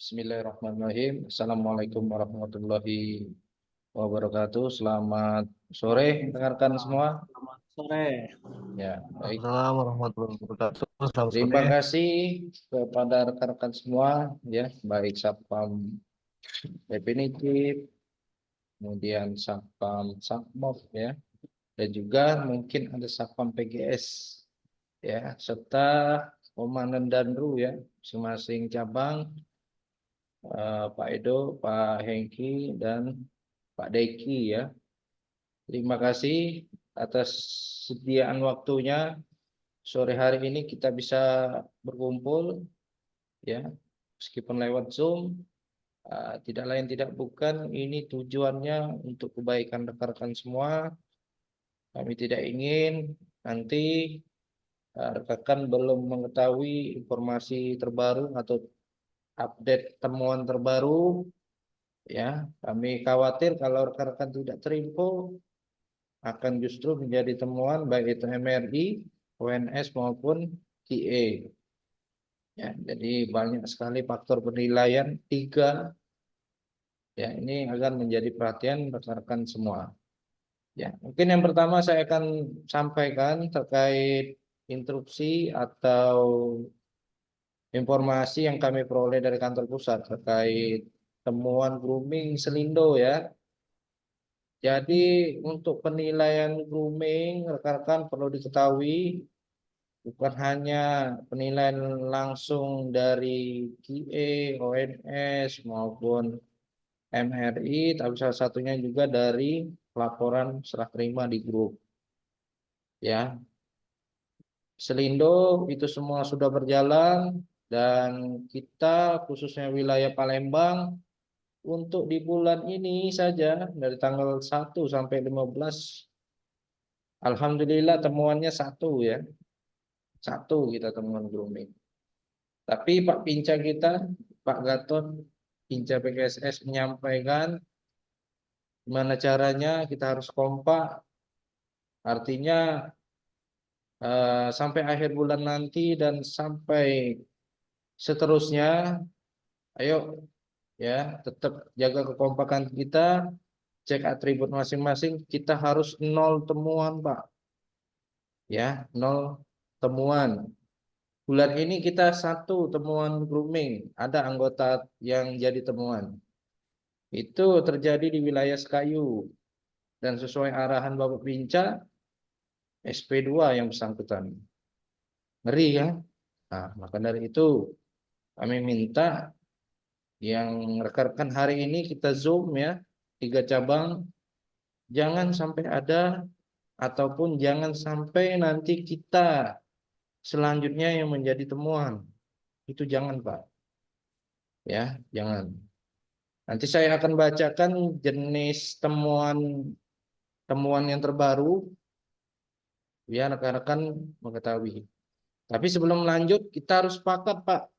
Bismillahirrahmanirrahim. Assalamualaikum warahmatullahi wabarakatuh. Selamat sore, rekan semua. Selamat sore. Ya, baik. Assalamualaikum warahmatullahi wabarakatuh. Selamat Terima sore. kasih kepada rekan-rekan semua, ya, baik Satpam Definitif, kemudian Satpam Satmov, ya, dan juga mungkin ada Satpam PGS, ya, serta Komandan Danru, ya, masing-masing cabang, Pak Edo, Pak Hengki, dan Pak Deki, ya. Terima kasih atas sediaan waktunya. Sore hari ini kita bisa berkumpul, ya, meskipun lewat Zoom. Tidak lain tidak bukan ini tujuannya untuk kebaikan rekan-rekan semua. Kami tidak ingin nanti rekan belum mengetahui informasi terbaru atau update temuan terbaru, ya. Kami khawatir kalau rekan-rekan tidak terinfo akan justru menjadi temuan baik itu MRI, ONS maupun QA. Ya, jadi banyak sekali faktor penilaian tiga, ya, ini akan menjadi perhatian rekan-rekan semua. Ya, mungkin yang pertama saya akan sampaikan terkait instruksi atau informasi yang kami peroleh dari kantor pusat terkait temuan grooming Selindo, ya. Jadi untuk penilaian grooming rekan-rekan perlu diketahui bukan hanya penilaian langsung dari QA, ONS maupun MRI, tapi salah satunya juga dari laporan serah terima di grup. Ya, Selindo itu semua sudah berjalan dan kita khususnya wilayah Palembang untuk di bulan ini saja dari tanggal 1 sampai 15, alhamdulillah temuannya satu, ya. Satu kita temuan grooming. Tapi Pak Pinca kita, Pak Gatot, Pinca PKSS menyampaikan gimana caranya kita harus kompak. Artinya sampai akhir bulan nanti dan sampai seterusnya, ayo, ya, tetap jaga kekompakan kita, cek atribut masing-masing. Kita harus nol temuan, Pak. Ya, nol temuan. Bulan ini kita satu temuan grooming, ada anggota yang jadi temuan. Itu terjadi di wilayah Sekayu dan sesuai arahan Bapak Pinca, SP2 yang bersangkutan. Ngeri, ya. Nah, maka dari itu kami minta yang rekan-rekan hari ini kita Zoom, ya, 3 cabang, jangan sampai ada ataupun jangan sampai nanti kita selanjutnya yang menjadi temuan. Itu jangan, Pak. Ya, jangan. Nanti saya akan bacakan jenis temuan temuan yang terbaru biar rekan-rekan mengetahui. Tapi sebelum lanjut kita harus sepakat, Pak,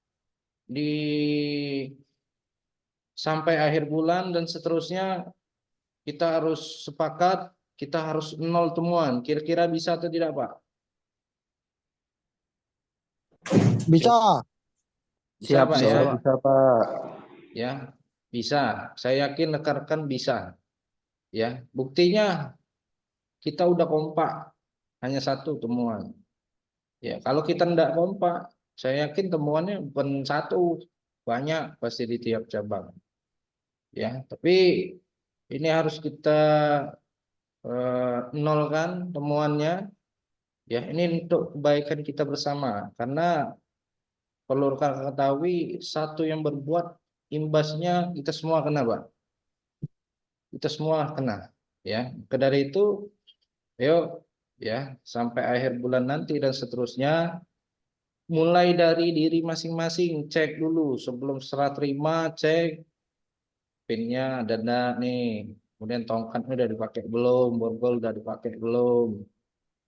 di sampai akhir bulan dan seterusnya kita harus sepakat, kita harus nol temuan. Kira-kira bisa atau tidak, Pak? Bisa, Bisa, Siap, Pak, bisa, ya? siap. bisa, Pak. Ya, bisa. Saya yakin rekan-rekan bisa. Ya, buktinya kita udah kompak, hanya satu temuan. Ya, kalau kita tidak kompak, saya yakin temuannya bukan satu, banyak pasti di tiap cabang. Ya, tapi ini harus kita nolkan temuannya. Ya, ini untuk kebaikan kita bersama. Karena perlu rekan ketahui, satu yang berbuat imbasnya kita semua kena, Pak. Kita semua kena. Ya, maka dari itu, yuk, ya, sampai akhir bulan nanti dan seterusnya, mulai dari diri masing-masing, cek dulu sebelum serah terima, cek pinnya ada enggak nih, kemudian tongkatnya udah dipakai belum, borgol udah dipakai belum,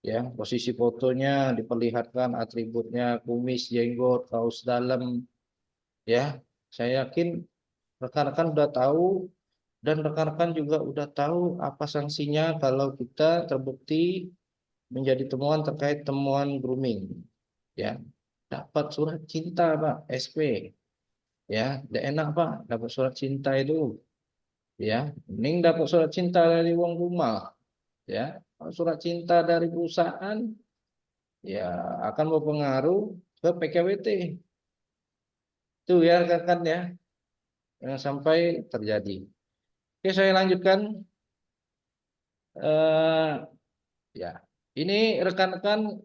ya, posisi fotonya diperlihatkan, atributnya kumis, jenggot, kaos dalam, ya. Saya yakin rekan-rekan udah tahu dan rekan-rekan juga udah tahu apa sanksinya kalau kita terbukti menjadi temuan terkait temuan grooming, ya. Dapat surat cinta, Pak, SP. Ya, tidak enak Pak, dapat surat cinta itu. Ya, mending dapat surat cinta dari uang rumah. Ya, kalau surat cinta dari perusahaan, ya akan berpengaruh ke PKWT. Itu ya kan ya, yang sampai terjadi. Oke, saya lanjutkan. Eh, ya, ini rekan-rekan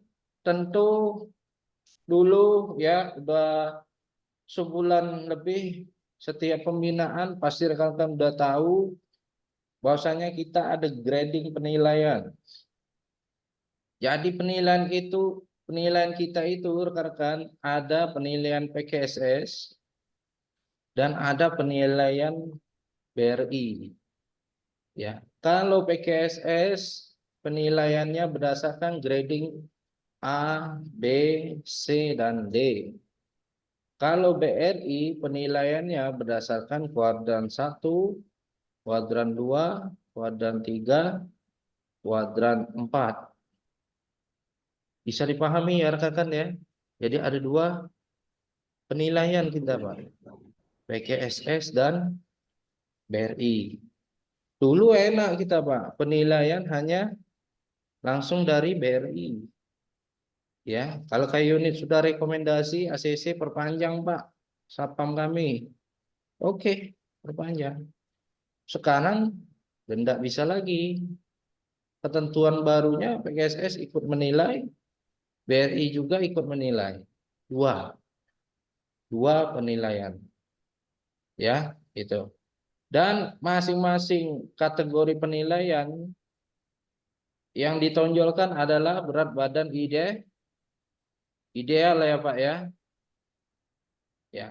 tentu dulu ya udah sebulan lebih setiap pembinaan pasti rekan-rekan udah tahu bahwasanya kita ada grading penilaian. Jadi penilaian kita itu rekan-rekan ada penilaian PKSS dan ada penilaian BRI. Ya, kalau PKSS penilaiannya berdasarkan grading A, B, C, dan D. Kalau BRI penilaiannya berdasarkan kuadran 1, kuadran 2, kuadran 3, kuadran 4. Bisa dipahami ya rekan-rekan ya. Jadi ada dua penilaian kita Pak. PKSS dan BRI. Dulu enak kita Pak, penilaian hanya langsung dari BRI. Ya, kalau kayak unit sudah rekomendasi ACC perpanjang Pak, Satpam kami. Oke, perpanjang. Sekarang tidak bisa lagi. Ketentuan barunya PKSS ikut menilai, BRI juga ikut menilai. Dua penilaian. Ya, itu. Dan masing-masing kategori penilaian yang ditonjolkan adalah berat badan ideal ya Pak ya. Ya.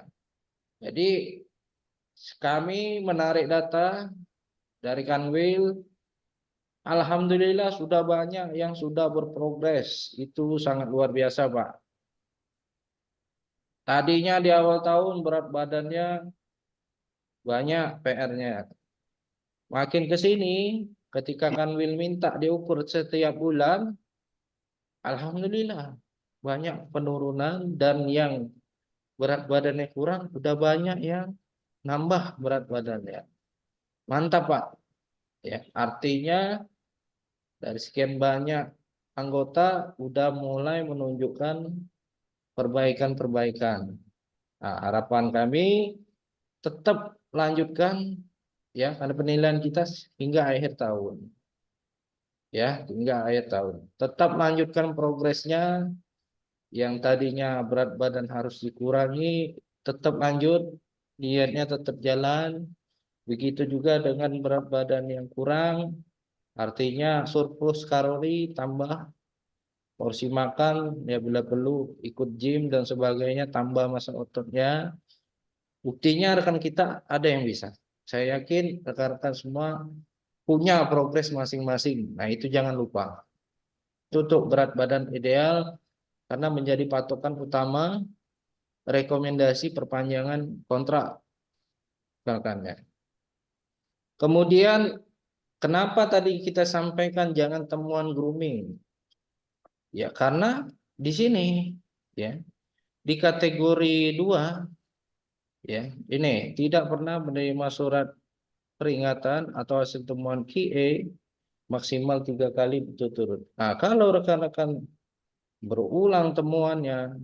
Jadi kami menarik data dari Kanwil. Alhamdulillah sudah banyak yang sudah berprogres. Itu sangat luar biasa Pak. Tadinya di awal tahun berat badannya banyak PR-nya. Makin ke sini ketika Kanwil minta diukur setiap bulan, alhamdulillah banyak penurunan dan yang berat badannya kurang udah banyak yang nambah berat badannya. Mantap Pak. Ya, artinya dari sekian banyak anggota udah mulai menunjukkan perbaikan-perbaikan. Nah, harapan kami tetap lanjutkan ya karena penilaian kita hingga akhir tahun. Ya, hingga akhir tahun. Tetap lanjutkan progresnya yang tadinya berat badan harus dikurangi, tetap lanjut, niatnya tetap jalan. Begitu juga dengan berat badan yang kurang, artinya surplus kalori tambah porsi makan, ya bila perlu ikut gym dan sebagainya, tambah massa ototnya. Buktinya rekan kita ada yang bisa. Saya yakin rekan-rekan semua punya progres masing-masing. Nah itu jangan lupa. Itu untuk berat badan ideal karena menjadi patokan utama rekomendasi perpanjangan kontrak rekan-rekan. Kemudian kenapa tadi kita sampaikan jangan temuan grooming? Ya karena di sini ya di kategori 2 ya ini tidak pernah menerima surat peringatan atau hasil temuan QA maksimal 3 kali berturut-turut. Nah, kalau rekan-rekan berulang temuannya,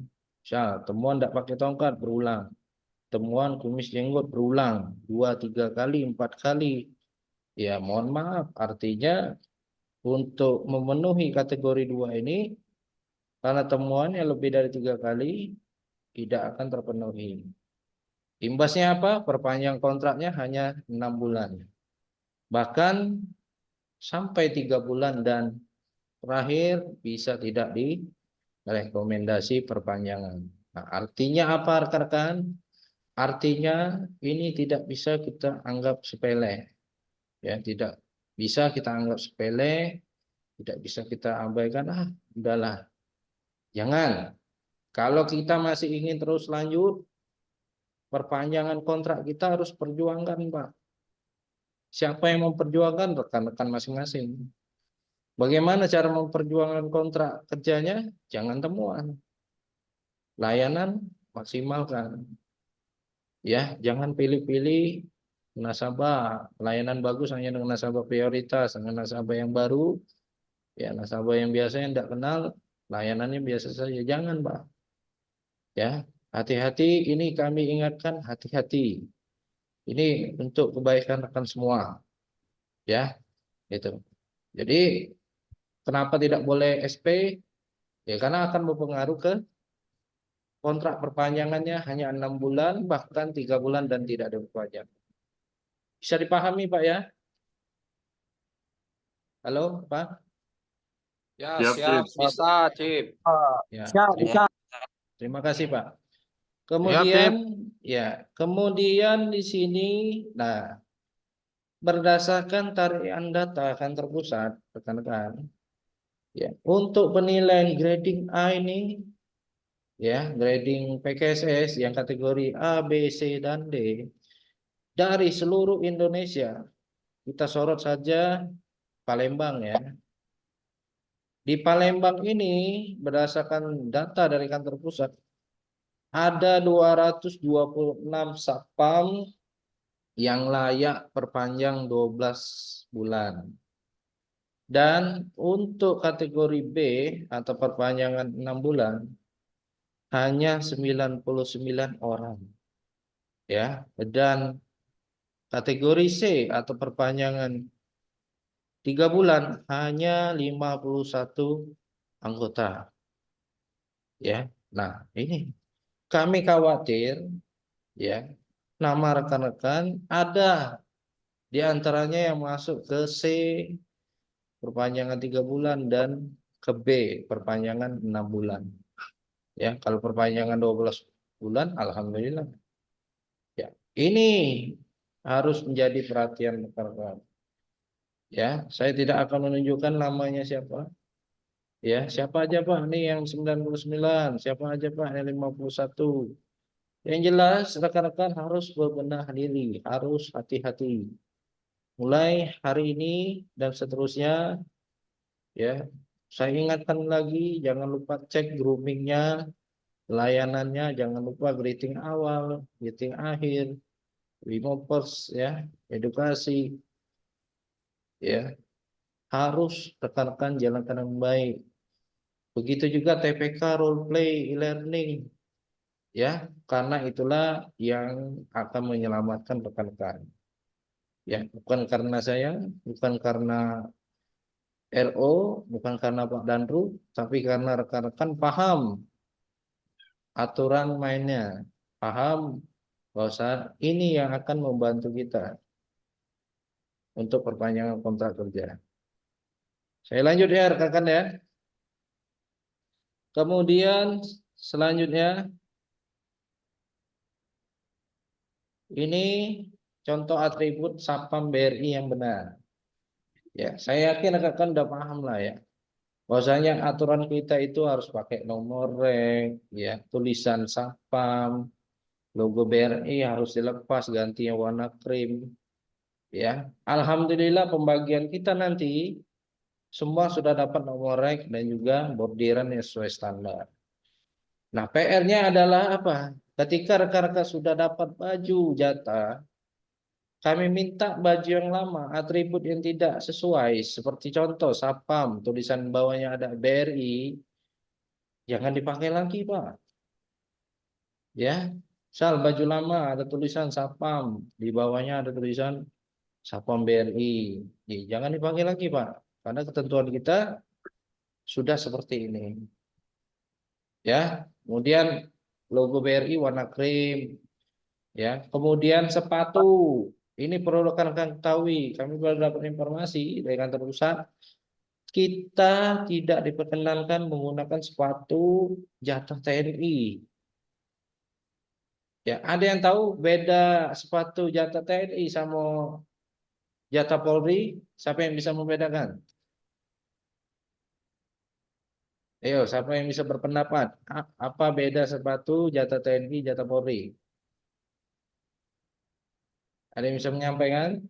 misal temuan tidak pakai tongkat berulang, temuan kumis jenggot berulang 2, 3 kali, 4 kali, ya mohon maaf, artinya untuk memenuhi kategori 2 ini, karena temuannya lebih dari 3 kali, tidak akan terpenuhi. Imbasnya apa? Perpanjang kontraknya hanya 6 bulan. Bahkan sampai 3 bulan dan terakhir bisa tidak direkomendasi perpanjangan. Nah, artinya apa rekan-rekan? Artinya ini tidak bisa kita anggap sepele. Ya, tidak bisa kita anggap sepele, tidak bisa kita abaikan, udahlah. Jangan. Kalau kita masih ingin terus lanjut, perpanjangan kontrak kita harus perjuangkan, Pak. Siapa yang memperjuangkan? Rekan-rekan masing-masing. Bagaimana cara memperjuangkan kontrak kerjanya? Jangan temuan. Layanan maksimalkan. Ya, jangan pilih-pilih nasabah. Layanan bagus hanya dengan nasabah prioritas, dengan nasabah yang baru, ya nasabah yang biasanya tidak kenal, layanannya biasa saja. Jangan, Pak. Ya, hati-hati. Ini kami ingatkan, hati-hati. Ini untuk kebaikan rekan semua. Ya, itu. Jadi, kenapa tidak boleh SP? Ya, karena akan berpengaruh ke kontrak perpanjangannya hanya 6 bulan, bahkan 3 bulan dan tidak ada perpanjang. Bisa dipahami, Pak ya? Halo, Pak? Ya, Siap, siap, Cip. bisa, Cip. Ya, Siap, bisa. terima kasih, Pak. Siap, Kemudian, Cip. kemudian di sini, nah, berdasarkan tarian data kantor pusat, rekan-rekan, ya, untuk penilaian grading A ini, ya, grading PKSS yang kategori A, B, C, dan D, dari seluruh Indonesia, kita sorot saja Palembang ya. Di Palembang ini, berdasarkan data dari kantor pusat, ada 226 satpam yang layak perpanjang 12 bulan. Dan untuk kategori B atau perpanjangan 6 bulan hanya 99 orang. Ya, dan kategori C atau perpanjangan 3 bulan hanya 51 anggota. Ya. Nah, ini kami khawatir ya, nama rekan-rekan ada di antaranya yang masuk ke C perpanjangan 3 bulan dan ke B perpanjangan 6 bulan. Ya, kalau perpanjangan 12 bulan, alhamdulillah. Ya, ini harus menjadi perhatian rekan-rekan. Ya, saya tidak akan menunjukkan namanya siapa. Ya, siapa aja Pak? Ini yang 99, siapa aja Pak? Yang 51. Yang jelas rekan-rekan harus berbenah diri, harus hati-hati. Mulai hari ini dan seterusnya, ya, saya ingatkan lagi, jangan lupa cek groomingnya, layanannya, jangan lupa greeting awal, greeting akhir, removers, ya, edukasi, ya, harus rekan-rekan jalankan dengan baik. Begitu juga TPK role play e-learning, ya, karena itulah yang akan menyelamatkan rekan-rekan. Ya, bukan karena saya, bukan karena RO, bukan karena Pak Danru, tapi karena rekan-rekan paham aturan mainnya, paham bahwa ini yang akan membantu kita untuk perpanjangan kontrak kerja. Saya lanjut ya rekan-rekan ya. Kemudian selanjutnya ini contoh atribut Satpam BRI yang benar. Ya, saya yakin rekan-rekan udah paham lah ya. Bahwasanya aturan kita itu harus pakai nomor rek, ya, tulisan Satpam, logo BRI harus dilepas ganti yang warna krim. Ya, alhamdulillah pembagian kita nanti semua sudah dapat nomor rek dan juga bordiran yang sesuai standar. Nah, PR-nya adalah apa? Ketika rekan-rekan sudah dapat baju jatah, kami minta baju yang lama, atribut yang tidak sesuai, seperti contoh Satpam, tulisan bawahnya ada BRI, jangan dipakai lagi, Pak. Ya, misal baju lama ada tulisan Satpam, di bawahnya ada tulisan Satpam BRI. Jangan dipakai lagi, Pak. Karena ketentuan kita sudah seperti ini. Ya, kemudian logo BRI warna krim. Ya, kemudian sepatu. Ini perlu rekan-rekan ketahui. Kami baru dapat informasi dari kantor pusat. Kita tidak diperkenankan menggunakan sepatu jatah TNI. Ya, ada yang tahu beda sepatu jatah TNI sama jatah Polri? Siapa yang bisa membedakan? Ayo, siapa yang bisa berpendapat? Apa beda sepatu jatah TNI, jatah Polri? Ada yang bisa menyampaikan?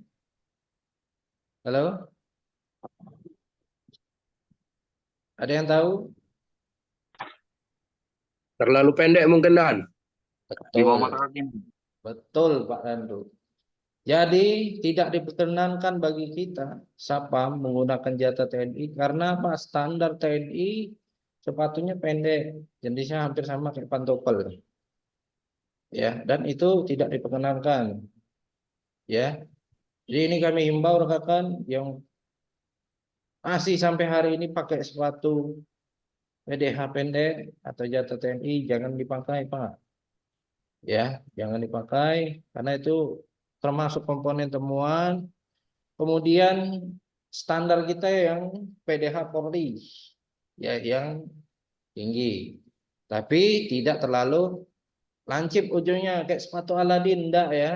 Halo? Ada yang tahu? Terlalu pendek mungkin Dan. Di bawah Betul, mata kaki. Betul Pak Dandu. Jadi tidak diperkenankan bagi kita Sapam menggunakan jatah TNI karena apa? Standar TNI sepatunya pendek, jenisnya hampir sama kayak pantopel. Ya, dan itu tidak diperkenankan. Ya. Jadi ini kami himbau rekan yang masih sampai hari ini pakai sepatu PDH pendek atau jatah TNI jangan dipakai, Pak. Ya, jangan dipakai karena itu termasuk komponen temuan. Kemudian standar kita yang PDH Polri, ya yang tinggi, tapi tidak terlalu lancip ujungnya kayak sepatu Aladin, enggak ya.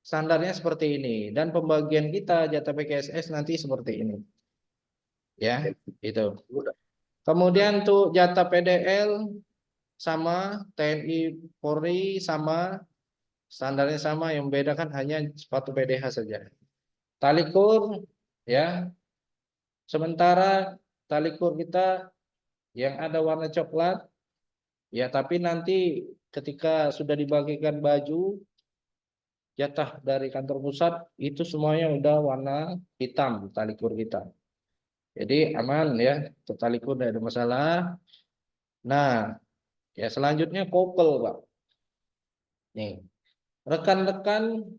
Standarnya seperti ini dan pembagian kita jatah PKSS nanti seperti ini, ya itu. Kemudian tuh jatah PDL sama, TNI Polri sama, standarnya sama, yang membedakan hanya sepatu PDH saja. Talikur ya. Sementara talikur kita yang ada warna coklat ya, tapi nanti ketika sudah dibagikan baju jatah dari kantor pusat itu semuanya udah warna hitam talikur kita. Jadi aman ya, untuk talikur tidak ada masalah. Nah, ya selanjutnya kopel, Pak. Nih, rekan-rekan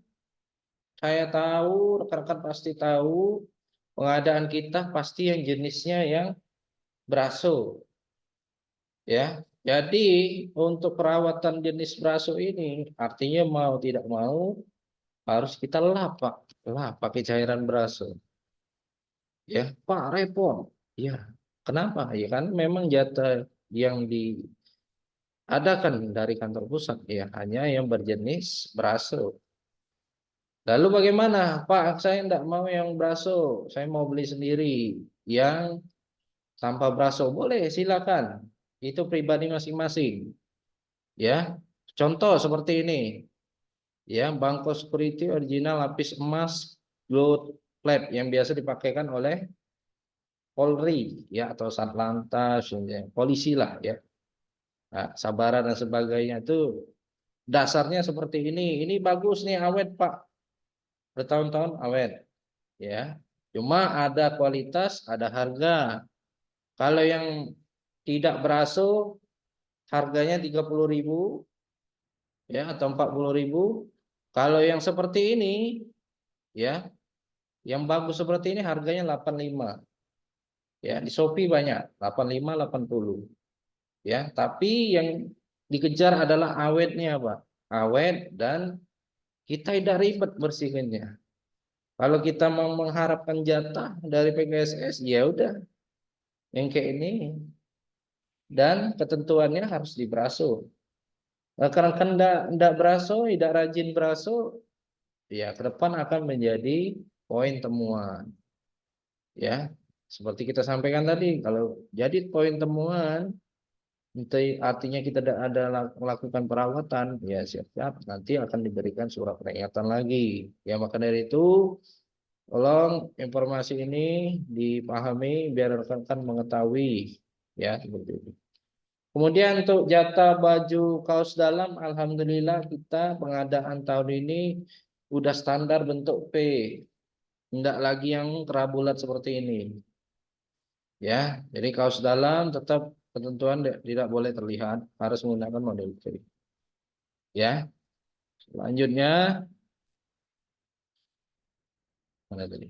saya tahu, rekan-rekan pasti tahu pengadaan kita pasti yang jenisnya yang braso. Ya, jadi untuk perawatan jenis braso ini artinya mau tidak mau harus kita lap, Pak. Lap pakai cairan braso. Ya, Pak repot. Ya, kenapa? Ya kan memang jatah yang diadakan dari kantor pusat ya hanya yang berjenis braso. Lalu bagaimana? Pak, saya tidak mau yang braso. Saya mau beli sendiri yang tanpa braso. Boleh, silakan. Itu pribadi masing-masing. Ya, contoh seperti ini. Ya, Bangko Security original lapis emas gold plate yang biasa dipakaikan oleh Polri ya atau Satlantas, ya, polisi lah ya. Nah, Sabara dan sebagainya itu dasarnya seperti ini. Ini bagus nih, awet Pak. Bertahun-tahun awet ya. Cuma ada kualitas, ada harga. Kalau yang tidak beraso harganya 30.000 ya atau 40.000. Kalau yang seperti ini ya, yang bagus seperti ini harganya 85. Ya, di Shopee banyak 85, 80. Ya, tapi yang dikejar adalah awetnya, Pak. Awet dan kita tidak ribet bersihkannya. Kalau kita mau mengharapkan jatah dari PKSS, ya udah yang kayak ini dan ketentuannya harus diberaso. Nah, karena kan tidak beraso, tidak rajin beraso, ya ke depan akan menjadi poin temuan. Ya, seperti kita sampaikan tadi, kalau jadi poin temuan, itu artinya kita tidak ada melakukan perawatan, ya siap-siap nanti akan diberikan surat peringatan lagi. Ya maka dari itu, tolong informasi ini dipahami biar rekan-rekan mengetahui, ya seperti itu. Kemudian untuk jatah baju kaos dalam, alhamdulillah kita pengadaan tahun ini udah standar bentuk P, tidak lagi yang kerabulat seperti ini. Ya, jadi kaos dalam tetap ketentuan tidak boleh terlihat, harus menggunakan model P. Ya, selanjutnya mana tadi?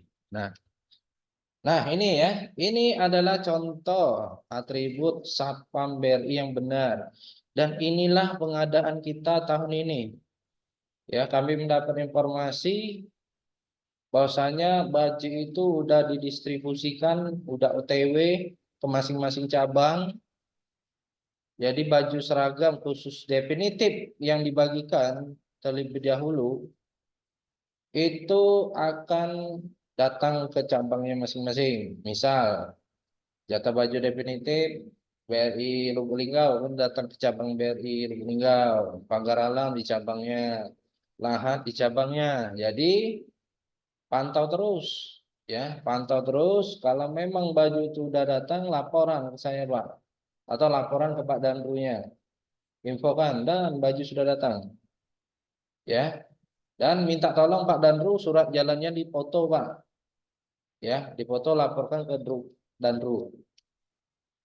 Nah ini ya, ini adalah contoh atribut Satpam BRI yang benar. Dan inilah pengadaan kita tahun ini. Ya, kami mendapat informasi bahwasanya baju itu udah didistribusikan, udah OTW ke masing-masing cabang. Jadi baju seragam khusus definitif yang dibagikan terlebih dahulu itu akan datang ke cabangnya masing-masing. Misal jatah baju definitif BRI Lubuk Linggau kan datang ke cabang BRI Lubuk Linggau, Pagar Alam di cabangnya, Lahat di cabangnya. Jadi pantau terus ya, pantau terus kalau memang baju itu udah datang laporan ke saya Pak atau laporan ke Pak Danrunya. Infokan dan baju sudah datang. ya. Dan minta tolong Pak Danru surat jalannya dipoto Pak, ya, dipoto laporkan ke Danru.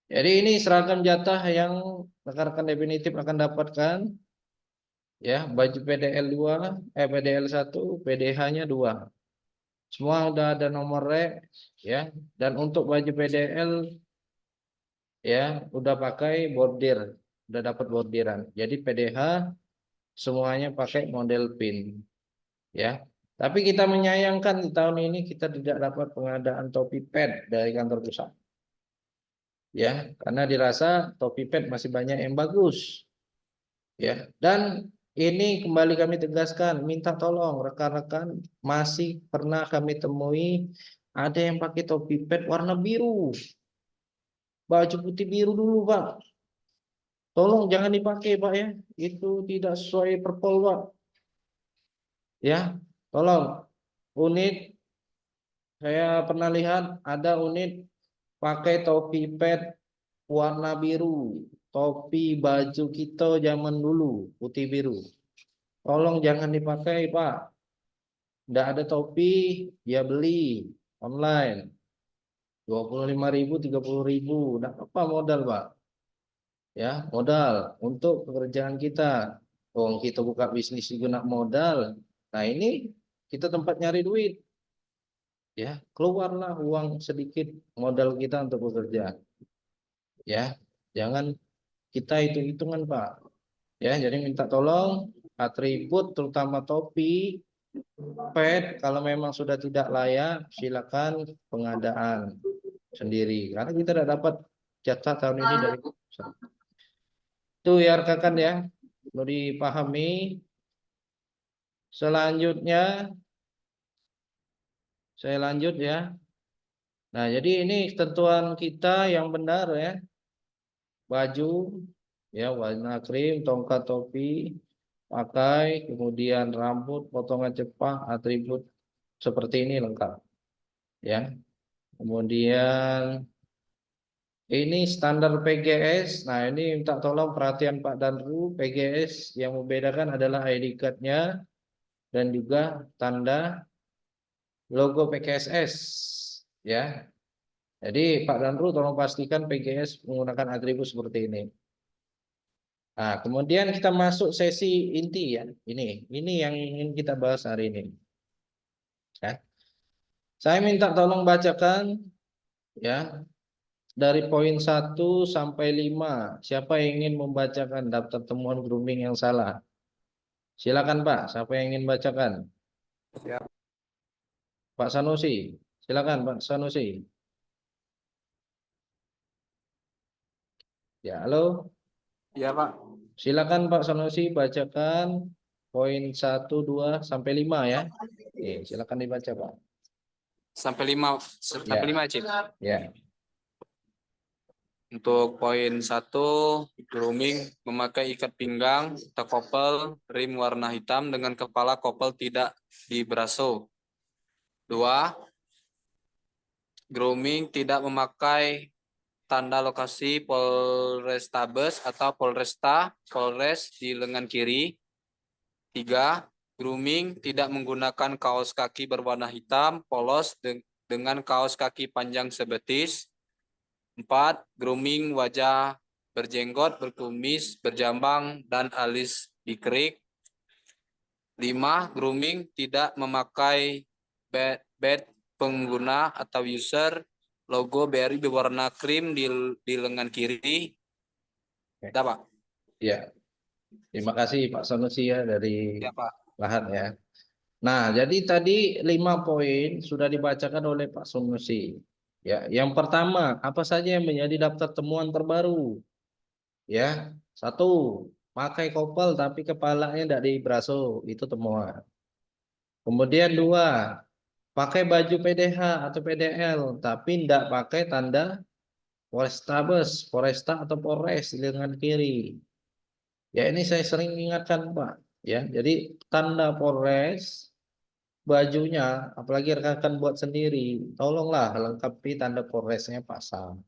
Jadi ini seragam jatah yang rekan-rekan definitif akan dapatkan, ya, baju PDL 2, PDL 1, PDH-nya 2. Semua udah ada nomor rek, ya. Dan untuk baju PDL, ya, udah pakai bordir, udah dapat bordiran. Jadi PDH semuanya pakai model pin, ya. Tapi kita menyayangkan di tahun ini kita tidak dapat pengadaan topi pad dari kantor pusat, ya, karena dirasa topi pad masih banyak yang bagus, ya. Dan ini kembali kami tegaskan, minta tolong rekan-rekan, masih pernah kami temui ada yang pakai topi pad warna biru, baju putih biru dulu Pak. Tolong jangan dipakai Pak, ya. Itu tidak sesuai perpol Pak. Ya, tolong. Unit, saya pernah lihat ada unit pakai topi pad warna biru. Topi baju kita zaman dulu, putih biru. Tolong jangan dipakai Pak. Tidak ada topi, ya beli online. 25.000, 30.000. Tidak apa modal Pak. Ya, modal untuk pekerjaan kita. Oh, kita buka bisnis juga nak modal. Nah, ini kita tempat nyari duit. Ya, keluarlah uang sedikit modal kita untuk bekerja. Ya, jangan kita hitung-hitungan, Pak. Ya, jadi minta tolong atribut terutama topi, pad kalau memang sudah tidak layak, silakan pengadaan sendiri. Karena kita tidak dapat jatah tahun ini dari pusat. Itu ya rekan ya, perlu dipahami. Selanjutnya saya lanjut ya. Nah, jadi ini ketentuan kita yang benar ya. Baju ya warna krim, tongkat topi, pakai, kemudian rambut potongan cepak, atribut seperti ini lengkap. Ya. Kemudian ini standar PGS. Nah, ini minta tolong perhatian Pak Danru, PGS yang membedakan adalah ID card-nya dan juga tanda logo PKSS, ya. Jadi Pak Danru tolong pastikan PGS menggunakan atribut seperti ini. Nah, kemudian kita masuk sesi inti ya. Ini yang ingin kita bahas hari ini. Ya. Saya minta tolong bacakan ya dari poin 1 sampai 5. Siapa yang ingin membacakan daftar temuan grooming yang salah? Silakan Pak, siapa yang ingin bacakan? Siap. Pak Sanusi. Silakan Pak Sanusi. Ya, halo. Ya, Pak. Silakan Pak Sanusi bacakan poin 1, 2 sampai 5 ya. Silakan dibaca Pak. Sampai 5, Ya. 5, Cip. Ya. Untuk poin 1, grooming memakai ikat pinggang, atau kopel, rim warna hitam dengan kepala kopel tidak diberaso. 2, grooming tidak memakai tanda lokasi Polrestabes atau Polres di lengan kiri. 3, grooming tidak menggunakan kaos kaki berwarna hitam polos dengan kaos kaki panjang sebetis. 4, grooming wajah berjenggot, berkumis, berjambang, dan alis dikerik. 5, grooming tidak memakai badge pengguna atau user, logo BRI berwarna krim di lengan kiri. Ada, Pak? Ya. Terima kasih Pak Sanusi ya dari Ya, Pak. Lahat ya. Nah, jadi tadi 5 poin sudah dibacakan oleh Pak Sanusi. Ya, yang pertama, apa saja yang menjadi daftar temuan terbaru? Ya, 1, pakai kopel tapi kepalanya tidak diberaso, itu temuan. Kemudian 2, pakai baju PDH atau PDL tapi tidak pakai tanda Polrestabes, Polresta atau Polres di lengan kiri. Ya ini saya sering ingatkan Pak. Ya, jadi tanda Polres bajunya, apalagi rekan-rekan buat sendiri, tolonglah lengkapi tanda Polresnya pasang.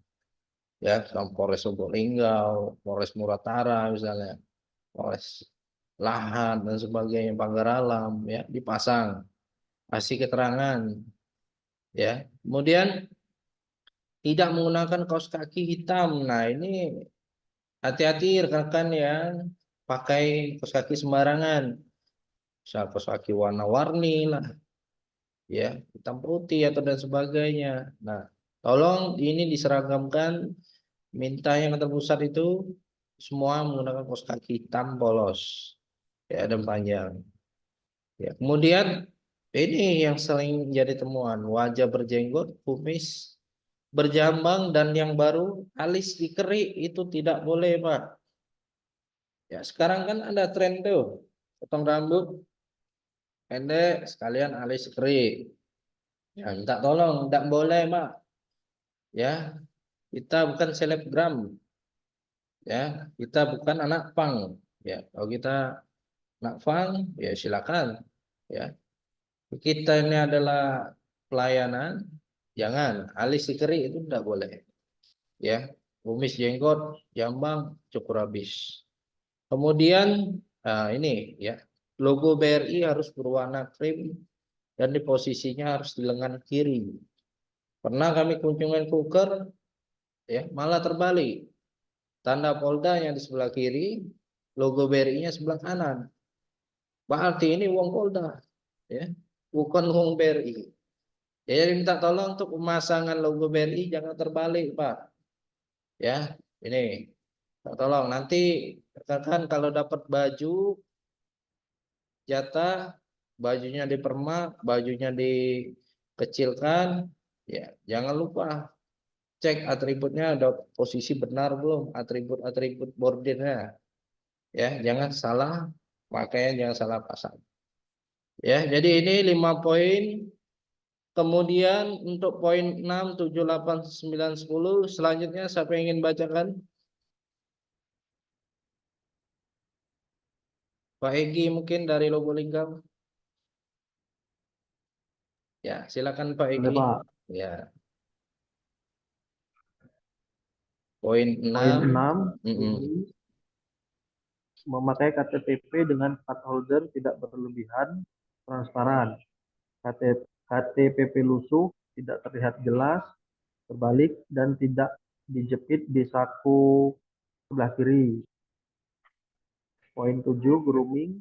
Ya, Polres Lubuk Linggau, Polres Muratara misalnya, Polres lahan dan sebagainya, pagar alam, ya, dipasang, kasih keterangan, ya. Kemudian tidak menggunakan kaos kaki hitam. Nah, ini hati-hati rekan-rekan ya, pakai kaos kaki sembarangan. Misal kaos kaki warna-warni lah, ya, hitam putih atau dan sebagainya. Nah, tolong ini diseragamkan, minta yang terpusat itu semua menggunakan kaos kaki hitam polos, ya, dan panjang. Ya, kemudian ini yang sering jadi temuan, wajah berjenggot, kumis berjambang, dan yang baru alis dikerik, itu tidak boleh, Pak. Ya, sekarang kan ada tren tuh, potong rambut pendek sekalian alis kerik. Ya, minta tolong, tidak boleh, Pak. Ya, kita bukan selebgram, ya, kita bukan anak pang. Ya, kalau kita anak pang, ya silakan. Ya, kita ini adalah pelayanan, jangan alis dikerik itu tidak boleh. Ya, kumis jenggot jambang cukur habis. Kemudian ini ya, logo BRI harus berwarna krim dan di posisinya harus di lengan kiri. Pernah kami kunjungan Kuker, ya, malah terbalik. Tanda Polda yang di sebelah kiri, logo BRI-nya sebelah kanan. Berarti ini uang Polda, ya, bukan uang BRI. Ya, jadi minta tolong untuk pemasangan logo BRI jangan terbalik, Pak. Ya, ini minta tolong nanti rekan kalau dapat baju jatah, bajunya dipermak, bajunya dikecilkan, ya jangan lupa cek atributnya ada posisi benar belum, atribut-atribut bordirnya, ya jangan salah pakaian, jangan salah pasang. Ya, jadi ini 5 poin. Kemudian untuk poin 6, 7, 8, 9, 10 selanjutnya siapa yang ingin bacakan? Pak Egi mungkin dari Logo Lingkar. Ya, silakan Pak Egi. Boleh, Pak. Ya, poin Poin 6. 6, Mm-mm. memakai KTP dengan card holder tidak berlebihan, transparan. KTP lusuh, tidak terlihat jelas, terbalik, dan tidak dijepit di saku sebelah kiri. Poin 7, grooming,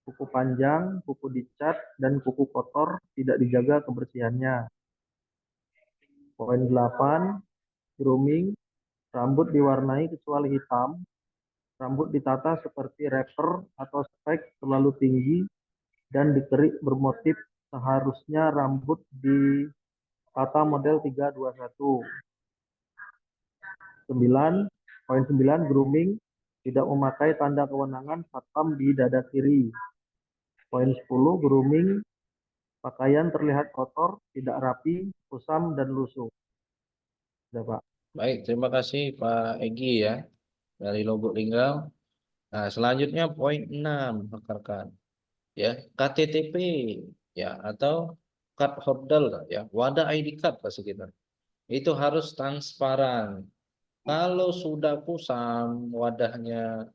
kuku panjang, kuku dicat, dan kuku kotor tidak dijaga kebersihannya. Poin 8, grooming, rambut diwarnai kecuali hitam, rambut ditata seperti rapper atau spek terlalu tinggi, dan dikerik bermotif, seharusnya rambut ditata model 321. 9. Poin 9, grooming, tidak memakai tanda kewenangan satpam di dada kiri. Poin 10, grooming, pakaian terlihat kotor, tidak rapi, kusam, dan lusuh. Sudah, Pak. Baik, terima kasih Pak Egi ya dari Logo Linggal. Nah, selanjutnya poin 6 rekan-rekan. Ya, KTTP ya atau card holder ya, wadah ID card bahasa kita. Itu harus transparan. Kalau sudah kusam wadahnya,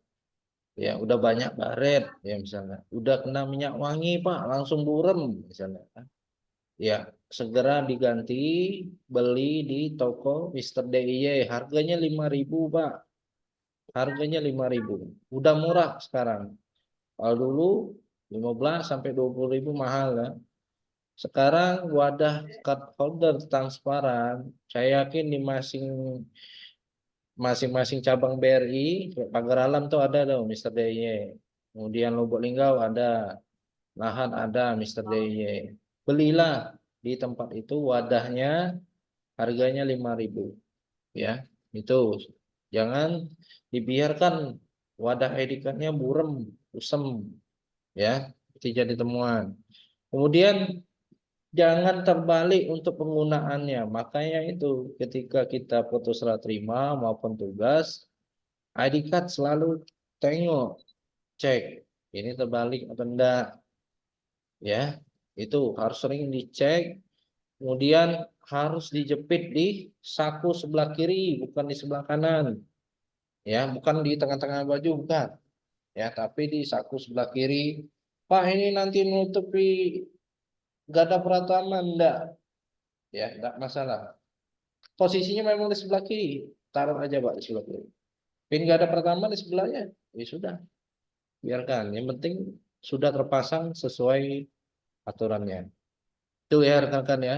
ya udah banyak baret ya misalnya, udah kena minyak wangi Pak, langsung burem misalnya. Ya, segera diganti, beli di toko Mister DIY, harganya 5.000 Pak. Harganya 5.000. Udah murah sekarang. Kalau dulu 15 sampai 20.000 mahal ya. Sekarang wadah card holder transparan, saya yakin di masing-masing cabang BRI, pagar alam tuh ada tuh Mister DIY. Kemudian Lubuk Linggau ada, lahan ada Mister DIY. Belilah di tempat itu wadahnya, harganya 5.000 ya. Itu jangan dibiarkan wadah ID card-nya burem, usem ya, itu jadi temuan. Kemudian jangan terbalik untuk penggunaannya. Makanya itu ketika kita foto serah terima maupun tugas, ID card selalu tengok, cek ini terbalik atau enggak ya. Itu harus sering dicek. Kemudian harus dijepit di saku sebelah kiri, bukan di sebelah kanan. Ya, bukan di tengah-tengah baju, bukan. ya, tapi di saku sebelah kiri, Pak ini nanti menutupi Gada Pratama, enggak, ya, enggak masalah. Posisinya memang di sebelah kiri, taruh aja Pak di sebelah kiri. Pin Gada Pratama di sebelahnya, ya sudah, biarkan. Yang penting sudah terpasang sesuai aturannya. Itu ya rekan-rekan ya.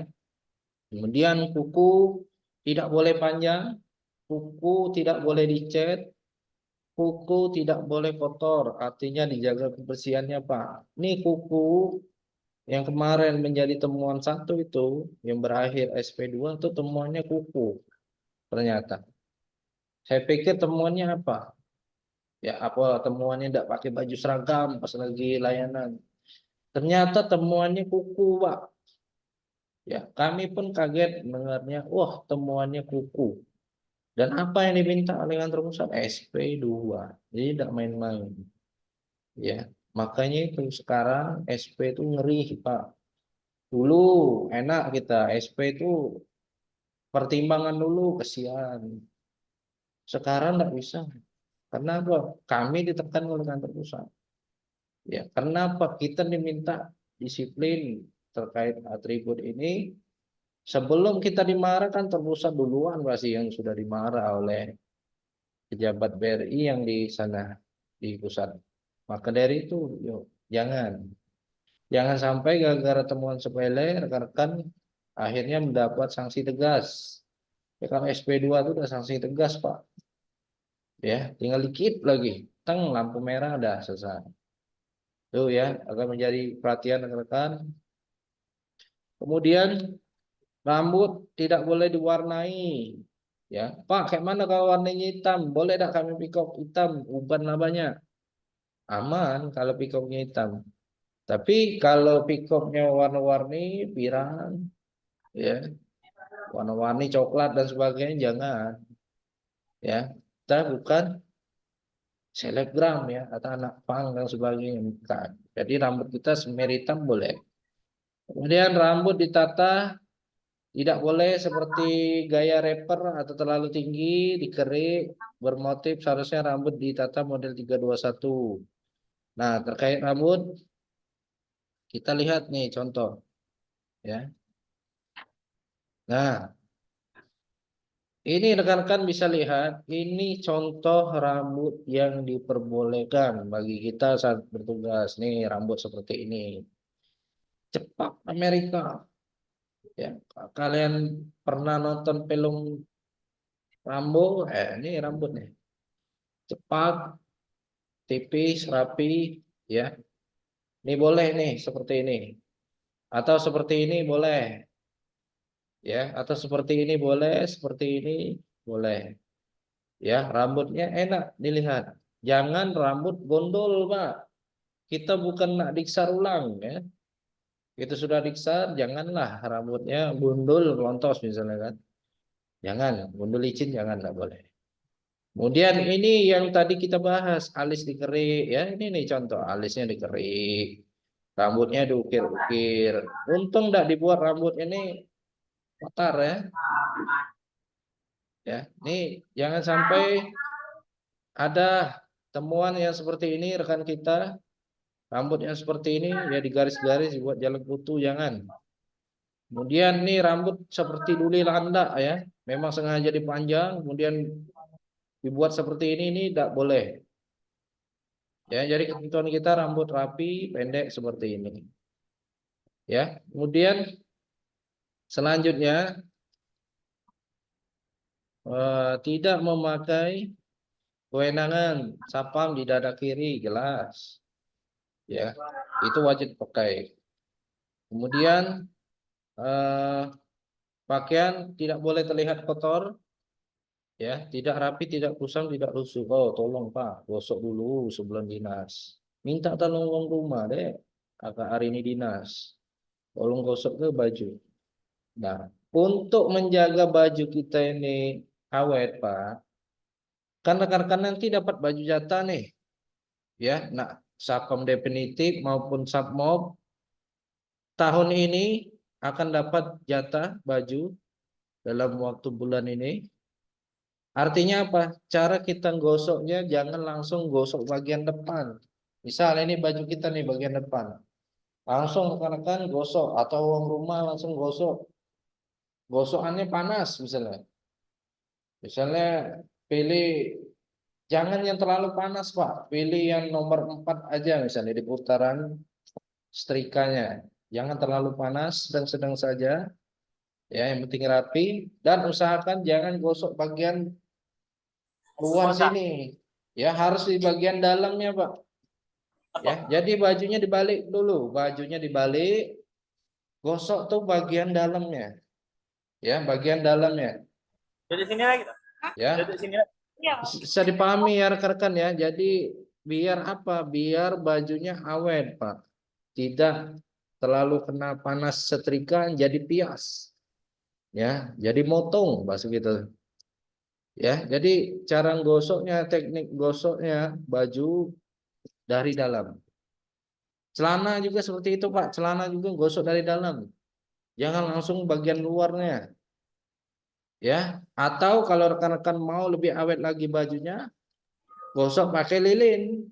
Kemudian kuku tidak boleh panjang, kuku tidak boleh dicat, kuku tidak boleh kotor, artinya dijaga kebersihannya Pak. Ini kuku yang kemarin menjadi temuan satu itu, yang berakhir SP2 itu temuannya kuku. Ternyata. Saya pikir temuannya apa? Ya apa temuannya tidak pakai baju seragam pas lagi layanan. Ternyata temuannya kuku Pak. Ya, kami pun kaget mendengarnya, wah temuannya kuku. Dan apa yang diminta oleh kantor pusat? SP2. Jadi tidak main-main. Ya, makanya itu sekarang SP itu ngeri, Pak. Dulu enak kita, SP itu pertimbangan dulu, kesian. Sekarang tidak bisa. Karena apa? Kami ditekan oleh kantor pusat. Ya, karena apa? Kita diminta disiplin terkait atribut ini. Sebelum kita dimarah kan terpusat duluan pasti yang sudah dimarah oleh pejabat BRI yang di sana di pusat. Maka dari itu, yuk, jangan sampai gara-gara temuan sepele rekan-rekan akhirnya mendapat sanksi tegas. Ya, kalau SP2 itu udah sanksi tegas Pak. Ya, tinggal dikit lagi, teng lampu merah udah selesai. Itu ya akan menjadi perhatian rekan-rekan. Kemudian rambut tidak boleh diwarnai. Ya, Pak, kayak mana kalau warnanya hitam? Boleh tak kami pikok hitam, uban namanya? Aman kalau pikoknya hitam. Tapi kalau pikoknya warna-warni, pirang, ya, warna-warni coklat dan sebagainya jangan. Ya, kita bukan selebgram ya atau anak pang dan sebagainya bukan. Jadi rambut kita semir hitam boleh. Kemudian rambut ditata tidak boleh seperti gaya rapper atau terlalu tinggi, dikerik, bermotif seharusnya rambut ditata model 321. Nah, terkait rambut kita lihat nih contoh ya. Nah, ini rekan-rekan bisa lihat ini contoh rambut yang diperbolehkan bagi kita saat bertugas. Nih rambut seperti ini. Cepak Amerika. Ya, kalian pernah nonton film Rambo? Ini rambutnya. Cepak, tipis, rapi, ya. Ini boleh nih seperti ini. Atau seperti ini boleh, ya. Atau seperti ini boleh, seperti ini boleh. Ya, rambutnya enak dilihat. Jangan rambut gondol, Pak. Kita bukan nak diksar ulang, ya. Itu sudah diksar, janganlah rambutnya gundul melontos misalnya kan. Jangan, gundul licin jangan, enggak boleh. Kemudian ini yang tadi kita bahas, alis dikerik, ya. Ini nih contoh, alisnya dikerik. Rambutnya diukir-ukir. Untung enggak dibuat rambut ini kotor ya. Ya, ini jangan sampai ada temuan yang seperti ini rekan kita, rambut yang seperti ini ya digaris-garis dibuat jalan kutu jangan. Kemudian nih rambut seperti duli landak ya, memang sengaja dipanjang, kemudian dibuat seperti ini tidak boleh. Ya, jadi ketentuan kita rambut rapi, pendek seperti ini. Ya, kemudian selanjutnya tidak memakai kewenangan sapam di dada kiri, jelas. Ya, itu wajib pakai. Kemudian pakaian tidak boleh terlihat kotor, ya, tidak rapi, tidak kusam, tidak lusuh. Oh, tolong Pak, gosok dulu sebelum dinas. Minta tolong uang rumah deh, kakak hari ini dinas. Tolong gosok ke baju. Nah, untuk menjaga baju kita ini awet, Pak, kan rekan-rekan nanti dapat baju jatah nih, ya, nah, Satpam definitif maupun Satmob tahun ini akan dapat jatah baju dalam waktu bulan ini. Artinya apa? Cara kita gosoknya jangan langsung gosok bagian depan. Misal ini baju kita nih bagian depan. Langsung rekan-rekan gosok atau orang rumah langsung gosok. Gosokannya panas misalnya. Misalnya pilih jangan yang terlalu panas, Pak. Pilih yang nomor 4 aja misalnya di putaran setrikanya. Jangan terlalu panas, sedang-sedang saja. Ya, yang penting rapi dan usahakan jangan gosok bagian luar sini. Ya, harus di bagian dalamnya, Pak. Ya, jadi bajunya dibalik dulu. Bajunya dibalik, gosok tuh bagian dalamnya. Ya, bagian dalamnya. Jadi sini lagi. Ya, Jadi sini lagi. bisa dipahami ya rekan-rekan ya. Jadi biar apa? Biar bajunya awet, Pak. Tidak terlalu kena panas setrika jadi pias. Ya, jadi motong bahasa gitu. Ya, jadi cara gosoknya, teknik gosoknya baju dari dalam. Celana juga seperti itu, Pak. Celana juga gosok dari dalam. Jangan langsung bagian luarnya. Ya, atau kalau rekan-rekan mau lebih awet lagi bajunya, gosok pakai lilin.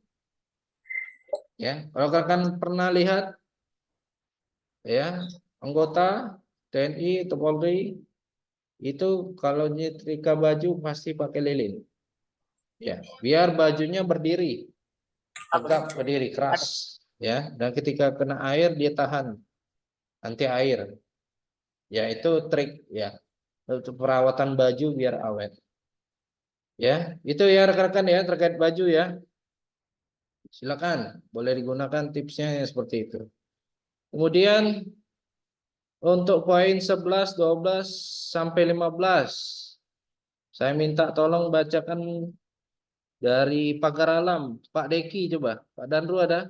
Ya, kalau rekan pernah lihat ya, anggota TNI atau Polri itu kalau nyetrika baju pasti pakai lilin. Ya, biar bajunya berdiri, tegap berdiri keras. Ya, dan ketika kena air dia tahan anti air. Ya, itu trik ya untuk perawatan baju biar awet. Ya, itu ya rekan-rekan ya terkait baju ya. Silakan, boleh digunakan tipsnya ya, seperti itu. Kemudian untuk poin 11, 12 sampai 15. Saya minta tolong bacakan dari pagar alam. Pak Deki coba. Pak Danru ada?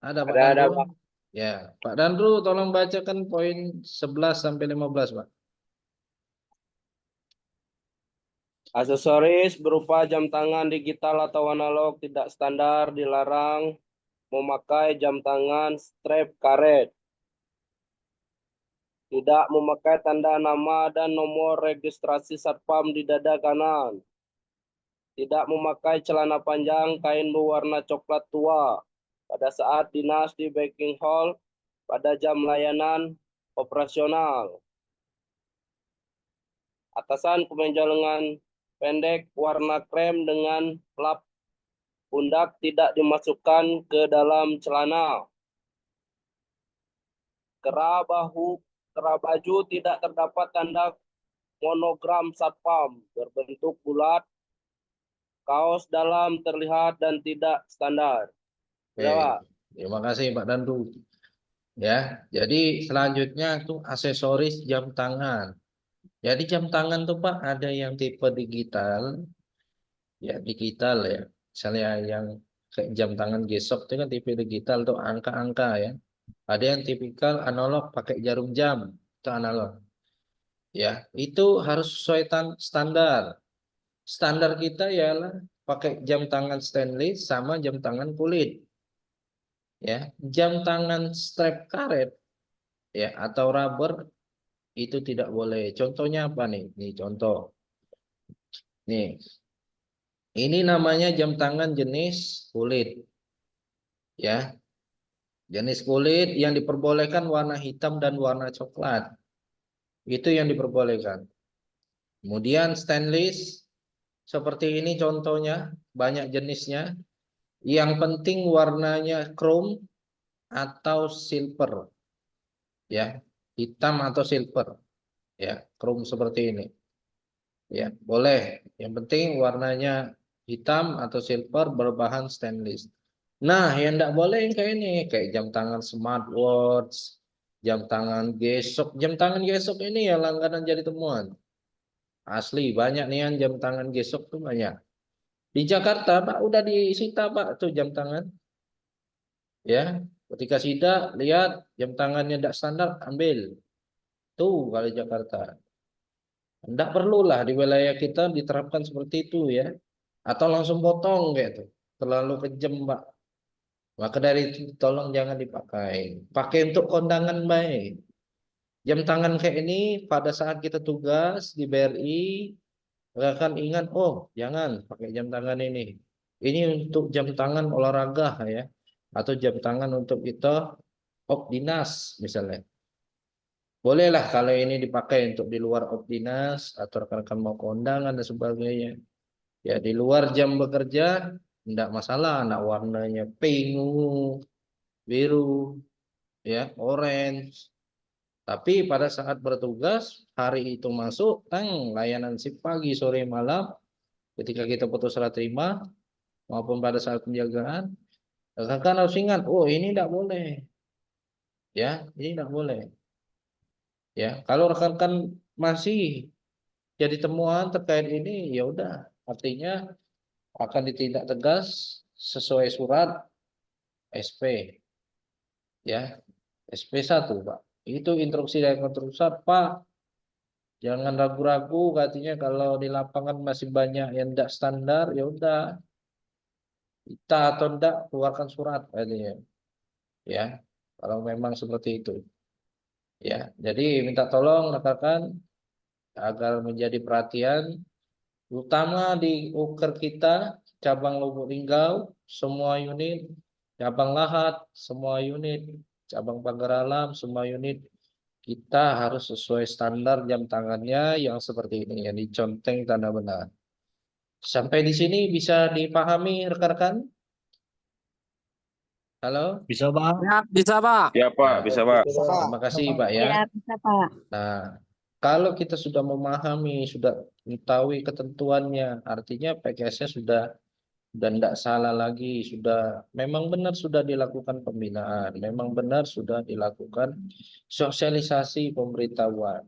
Ada Pak Ada, Danru? Pak. Ya, Pak Danru tolong bacakan poin 11 sampai 15, Pak. Aksesoris berupa jam tangan digital atau analog tidak standar dilarang memakai jam tangan strap karet. Tidak memakai tanda nama dan nomor registrasi satpam di dada kanan. Tidak memakai celana panjang kain berwarna coklat tua pada saat dinas di banking hall pada jam layanan operasional. Atasan kemeja lengan pendek warna krem dengan lap pundak tidak dimasukkan ke dalam celana. Kera baju tidak terdapat tanda monogram satpam berbentuk bulat. Kaos dalam terlihat dan tidak standar. Ya, Oke, Pak. terima kasih Pak Danru. Ya, jadi selanjutnya tuh aksesoris jam tangan. Jadi jam tangan tuh Pak ada yang tipe digital, ya digital ya. Misalnya yang kayak jam tangan gesok itu kan tipe digital tuh angka-angka ya. Ada yang tipikal analog pakai jarum jam, itu analog. Ya, itu harus sesuai standar. Standar kita ialah pakai jam tangan stainless sama jam tangan kulit. Ya, jam tangan strap karet ya atau rubber itu tidak boleh. Contohnya apa nih? Nih contoh. Nih, ini namanya jam tangan jenis kulit. Ya, jenis kulit yang diperbolehkan warna hitam dan warna coklat. Itu yang diperbolehkan. Kemudian stainless seperti ini contohnya, banyak jenisnya. Yang penting warnanya chrome atau silver. Ya, hitam atau silver. Ya, chrome seperti ini. Ya, boleh. Yang penting warnanya hitam atau silver berbahan stainless. Nah, yang tidak boleh yang kayak ini, kayak jam tangan smartwatch, jam tangan gesok. Jam tangan gesok ini ya langganan jadi temuan. Asli, banyak nih yang jam tangan gesok tuh banyak. Di Jakarta, Pak, udah disita, Pak, tuh jam tangan. Ya, ketika sidak, lihat jam tangannya tidak standar, ambil. Tuh, kalau Jakarta. Tidak perlulah di wilayah kita diterapkan seperti itu ya. Atau langsung potong kayak itu. Terlalu kejam, Pak. Maka dari itu tolong jangan dipakai. Pakai untuk kondangan baik. Jam tangan kayak ini pada saat kita tugas di BRI, rekan ingat, oh jangan pakai jam tangan ini. Ini untuk jam tangan olahraga ya, atau jam tangan untuk kita dinas misalnya. Bolehlah kalau ini dipakai untuk di luar dinas atau rekan-rekan mau ke undangan dan sebagainya. Ya di luar jam bekerja tidak masalah, nak warnanya pink, ungu, biru, ya, orange. Tapi pada saat bertugas, hari itu masuk, layanan shift pagi, sore, malam, ketika kita putus serah terima, maupun pada saat penjagaan, rekan harus ingat, oh ini tidak boleh. Ya, ini tidak boleh. Ya, kalau rekan-rekan masih jadi temuan terkait ini, ya udah, artinya akan ditindak tegas sesuai surat SP. Ya, SP1, Pak. Itu instruksi dari kantor pusat, Pak. Jangan ragu-ragu, katanya kalau di lapangan masih banyak yang tidak standar, ya udah kita atau tidak keluarkan surat katanya. Ya, kalau memang seperti itu. Ya, jadi minta tolong rekan agar menjadi perhatian, utama di Uker kita, cabang Lubuk Linggau, semua unit, cabang Lahat, semua unit, cabang Pagar Alam, semua unit, kita harus sesuai standar jam tangannya yang seperti ini, yang diconteng tanda benar. Sampai di sini bisa dipahami rekan-rekan? Halo? Bisa, Pak. Ya, bisa, Pak. Ya Pak, Nah, bisa Pak. Bisa, Pak. terima kasih Pak ya. Ya, bisa Pak. Nah, kalau kita sudah memahami, sudah mengetahui ketentuannya, artinya PKS-nya sudah dan tidak salah lagi, sudah memang benar sudah dilakukan pembinaan, memang benar sudah dilakukan sosialisasi pemberitahuan.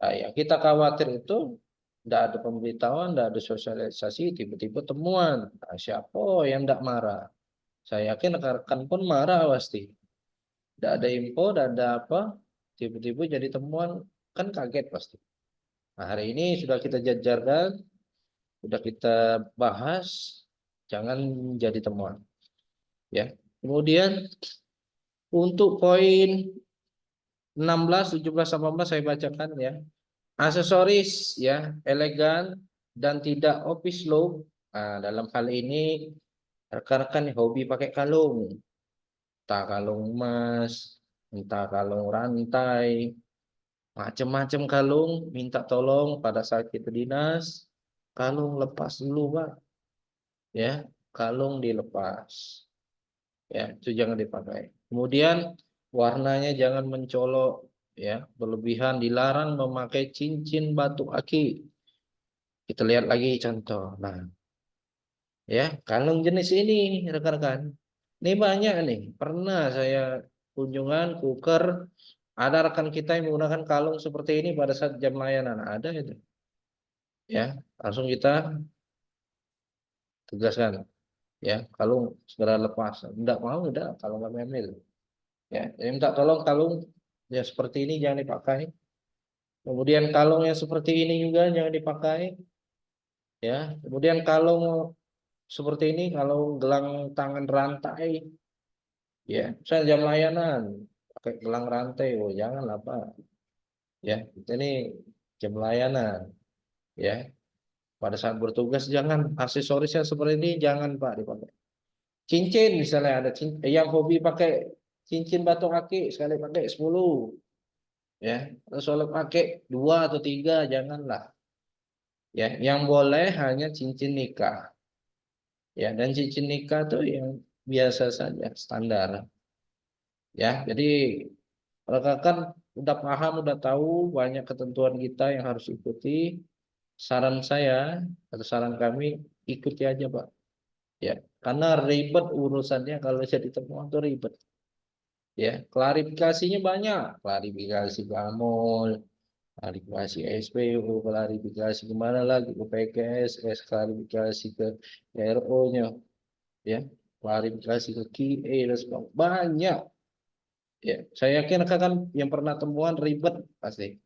Nah, yang kita khawatir itu tidak ada pemberitahuan, tidak ada sosialisasi, tiba-tiba temuan. Nah, siapa yang tidak marah? Saya yakin rekan-rekan pun marah pasti. Tidak ada info, tidak ada apa, tiba-tiba jadi temuan, kan kaget pasti. Nah, hari ini sudah kita jajarkan, sudah kita bahas, jangan jadi temuan. Ya. Kemudian untuk poin 16, 17, 18 saya bacakan ya. Aksesoris ya, elegan dan tidak office look. Nah, dalam hal ini rekan-rekan hobi pakai kalung. Entah kalung emas, entah kalung rantai, macam-macam kalung, minta tolong pada saat kita dinas, kalung lepas dulu, Pak. Ya, kalung dilepas. Ya, itu jangan dipakai. Kemudian warnanya jangan mencolok, ya, berlebihan, dilarang memakai cincin batu aki. Kita lihat lagi contoh. Nah, ya, kalung jenis ini rekan-rekan. Ini banyak nih. Pernah saya kunjungan kuker, ada rekan kita yang menggunakan kalung seperti ini pada saat jam layanan. Ada itu. Ya, langsung kita tegaskan. Ya, kalung segera lepas. Enggak mau, udah kalau nggak memil. Ya, jadi minta tolong kalung ya seperti ini jangan dipakai. Kemudian kalung yang seperti ini juga jangan dipakai. Ya, kemudian kalung seperti ini, kalau gelang tangan rantai, ya, saya jam layanan pakai gelang rantai, oh jangan apa, ya, ini jam layanan, ya, pada saat bertugas jangan aksesorisnya seperti ini, jangan Pak dipakai. Cincin misalnya ada yang hobi pakai cincin batu aki sekali pakai 10, ya, atau soalnya pakai 2 atau 3, janganlah, ya, yang boleh hanya cincin nikah. Ya, dan cincin nikah tuh yang biasa saja, standar. Ya, jadi rekan-rekan udah paham, udah tahu banyak ketentuan kita yang harus ikuti. Saran saya atau saran kami ikuti aja, Pak. Ya, karena ribet urusannya kalau jadi temuan tuh ribet. Ya, klarifikasinya banyak, klarifikasi Bamol, klarifikasi SPU, klarifikasi kemana lagi ke PKS, klarifikasi ke RO-nya. Ya, klarifikasi ke QA dan sebagainya, banyak. Ya, saya yakin rekan yang pernah temuan ribet pasti,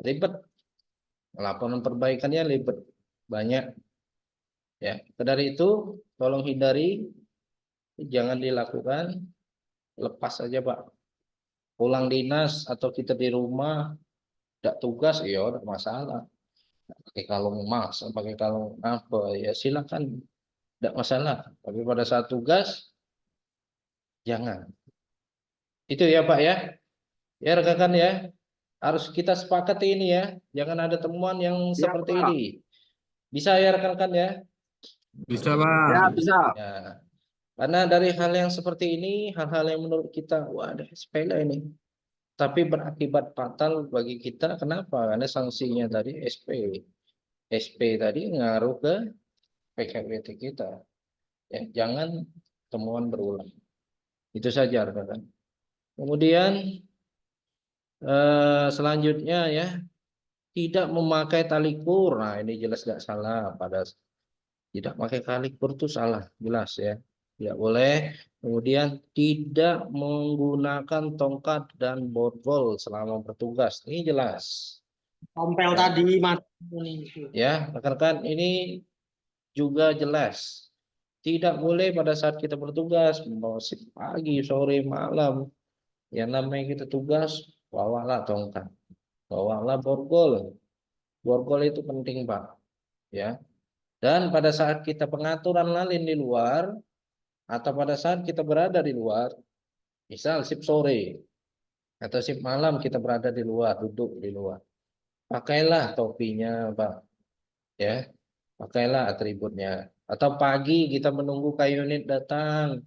ribet, laporan perbaikannya ribet, banyak. Ya, dari itu tolong hindari, jangan dilakukan, lepas saja Pak. pulang dinas atau kita di rumah tidak tugas, ya tidak masalah. Pakai kalung emas, pakai kalung apa, ya silakan, tidak masalah. Tapi pada saat tugas, jangan. Itu ya Pak ya. Ya rekan-rekan ya, harus kita sepakati ini ya. Jangan ada temuan yang seperti ini. Bisa ya rekan-rekan ya. Bisa, Pak. Ya, bisa. Ya. Karena dari hal yang seperti ini, hal-hal yang menurut kita, wah ada sepele ini. Tapi berakibat fatal bagi kita. Kenapa? Karena sanksinya tadi SP. SP tadi ngaruh ke PKWT kita. Ya, jangan temuan berulang. Itu saja rekan-rekan. Kemudian selanjutnya ya, tidak memakai tali kur. Nah, ini jelas tidak salah. Pada tidak pakai tali kur itu salah, jelas ya. Tidak boleh. Kemudian tidak menggunakan tongkat dan borgol selama bertugas. Ini jelas. Tompel Ya. tadi Ya, rekan-rekan, ini juga jelas. Tidak boleh pada saat kita bertugas, membawa shift pagi, sore, malam. Yang namanya kita tugas, bawalah tongkat, bawalah borgol. Borgol itu penting Pak. Ya. Dan pada saat kita pengaturan lalin di luar, atau pada saat kita berada di luar, misal shift sore atau shift malam kita berada di luar, duduk di luar, pakailah topinya Pak. Ya, pakailah atributnya. Atau pagi kita menunggu K-Unit datang,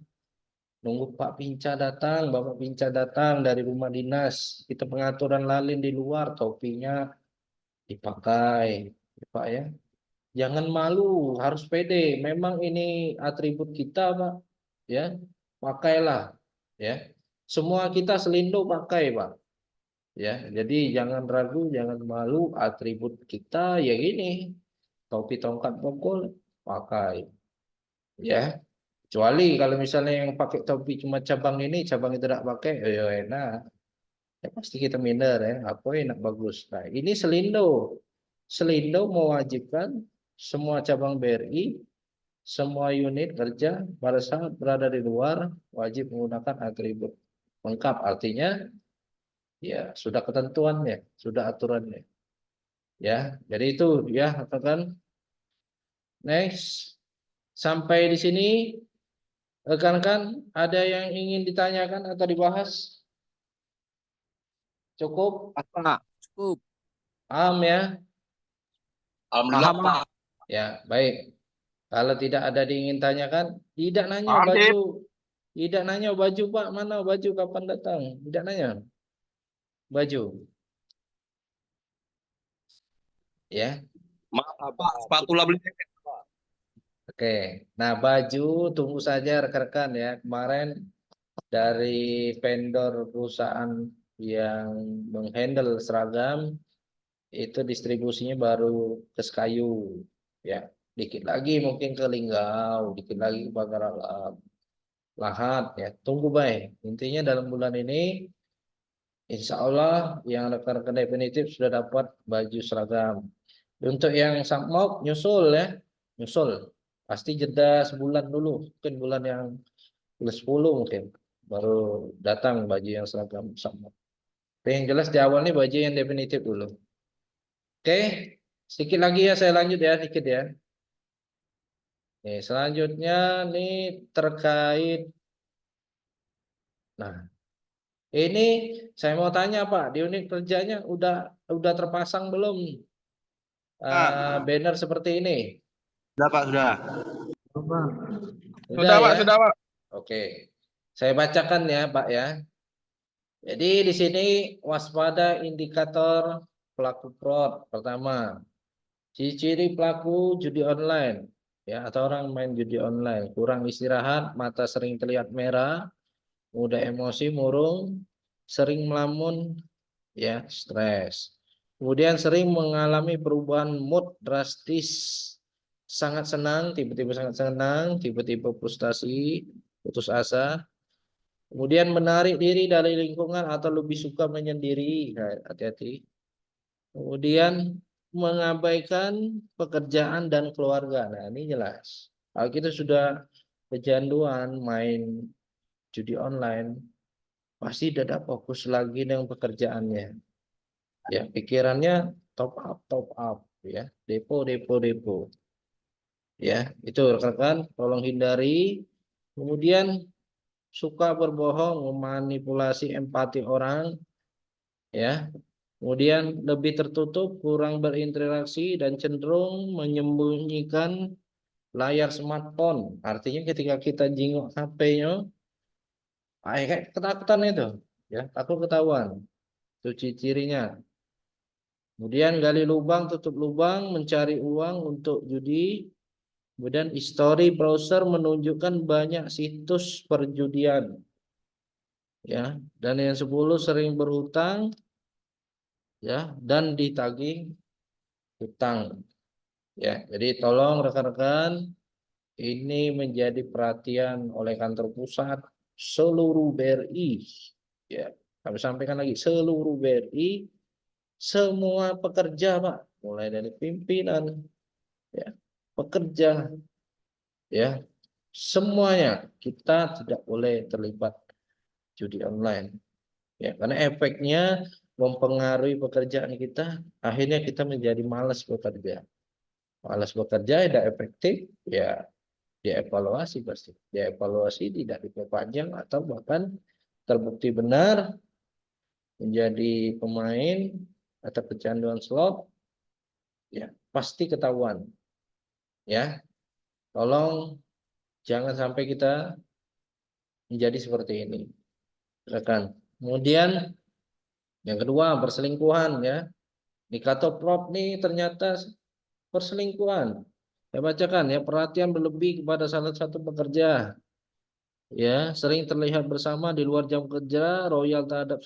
nunggu Pak Pinca datang, Bapak Pinca datang dari rumah dinas, kita pengaturan lalin di luar, topinya dipakai, Pak ya. Jangan malu, harus pede. Memang ini atribut kita, Pak. Ya, pakailah. Ya, semua kita selindo pakai, Pak. Ya, jadi jangan ragu, jangan malu. Atribut kita ya ini, topi tongkat pokok pakai. Ya, kecuali kalau misalnya yang pakai topi cuma cabang ini, cabang itu tidak pakai, ya enak. Ya pasti kita minder ya, apa enak bagus. Nah, ini selindo. Selindo mewajibkan semua cabang BRI, semua unit kerja pada saat berada di luar wajib menggunakan atribut lengkap. Artinya ya sudah ketentuannya, sudah aturannya. Ya, jadi itu ya katakan. Next, sampai di sini rekan-rekan ada yang ingin ditanyakan atau dibahas? Cukup? Pak. Cukup. Paham ya? Alhamdulillah, Pak. Ya, baik. Kalau tidak ada ingin tanyakan, tidak nanya baju. Tidak nanya baju, Pak. Mana baju, kapan datang? Tidak nanya. Baju. Ya. Maaf, Pak, spatula beli. Oke. Nah, baju tunggu saja rekan-rekan ya. Kemarin dari vendor perusahaan yang menghandle seragam itu distribusinya baru ke Sekayu ya. Dikit lagi mungkin ke Linggau, dikit lagi ke Pagar Alam. Lahat ya, tunggu baik. Intinya dalam bulan ini insya Allah yang rekan-rekan definitif sudah dapat baju seragam. Untuk yang Sakmok nyusul ya, nyusul. Pasti jeda sebulan dulu, mungkin bulan yang ke-10 mungkin baru datang baju yang seragam Sakmok. Tapi yang jelas di awal ini baju yang definitif dulu. Oke, sedikit lagi ya saya lanjut ya, sedikit ya. Nih, selanjutnya nih terkait. Nah, ini saya mau tanya Pak, di unit kerjanya udah terpasang belum banner seperti ini? Sudah, Pak, sudah. Sudah Pak, ya? sudah, Pak. Oke. Saya bacakan ya, Pak ya. Jadi di sini waspada indikator pelaku fraud. Pertama, ciri-ciri pelaku judi online ya atau orang main judi online, kurang istirahat, mata sering terlihat merah, mudah emosi, murung, sering melamun, ya, stres. Kemudian sering mengalami perubahan mood drastis, sangat senang, tiba-tiba sangat senang, tiba-tiba frustasi, putus asa. Kemudian menarik diri dari lingkungan atau lebih suka menyendiri, hati-hati. Kemudian mengabaikan pekerjaan dan keluarga. Nah, ini jelas. Kalau kita sudah kecanduan main judi online, pasti tidak fokus lagi dengan pekerjaannya. Ya, pikirannya top up, ya, depo. Ya, itu rekan-rekan, tolong hindari. Kemudian suka berbohong, memanipulasi empati orang, ya. Kemudian lebih tertutup, kurang berinteraksi dan cenderung menyembunyikan layar smartphone. Artinya ketika kita jinguk HP-nya, kayak ketakutan itu, ya, takut ketahuan. Itu cirinya. Kemudian gali lubang, tutup lubang, mencari uang untuk judi. Kemudian history browser menunjukkan banyak situs perjudian. Ya, dan yang 10 sering berhutang, ya, dan ditagih hutang. Ya, jadi tolong rekan-rekan, ini menjadi perhatian oleh kantor pusat seluruh BRI. Ya, kami sampaikan lagi seluruh BRI, semua pekerja, Pak, mulai dari pimpinan, ya, pekerja, ya, semuanya kita tidak boleh terlibat judi online. Ya, karena efeknya mempengaruhi pekerjaan kita, akhirnya kita menjadi malas bekerja. Malas bekerja, tidak efektif, ya dievaluasi pasti. Dievaluasi, tidak diperpanjang, atau bahkan terbukti benar menjadi pemain atau kecanduan slot, ya pasti ketahuan. Ya, tolong jangan sampai kita menjadi seperti ini, rekan. Kemudian yang kedua, perselingkuhan, ya. Nikah top prop nih ternyata perselingkuhan. Saya bacakan, ya, perhatian berlebih kepada salah satu pekerja. Ya, sering terlihat bersama di luar jam kerja, royal terhadap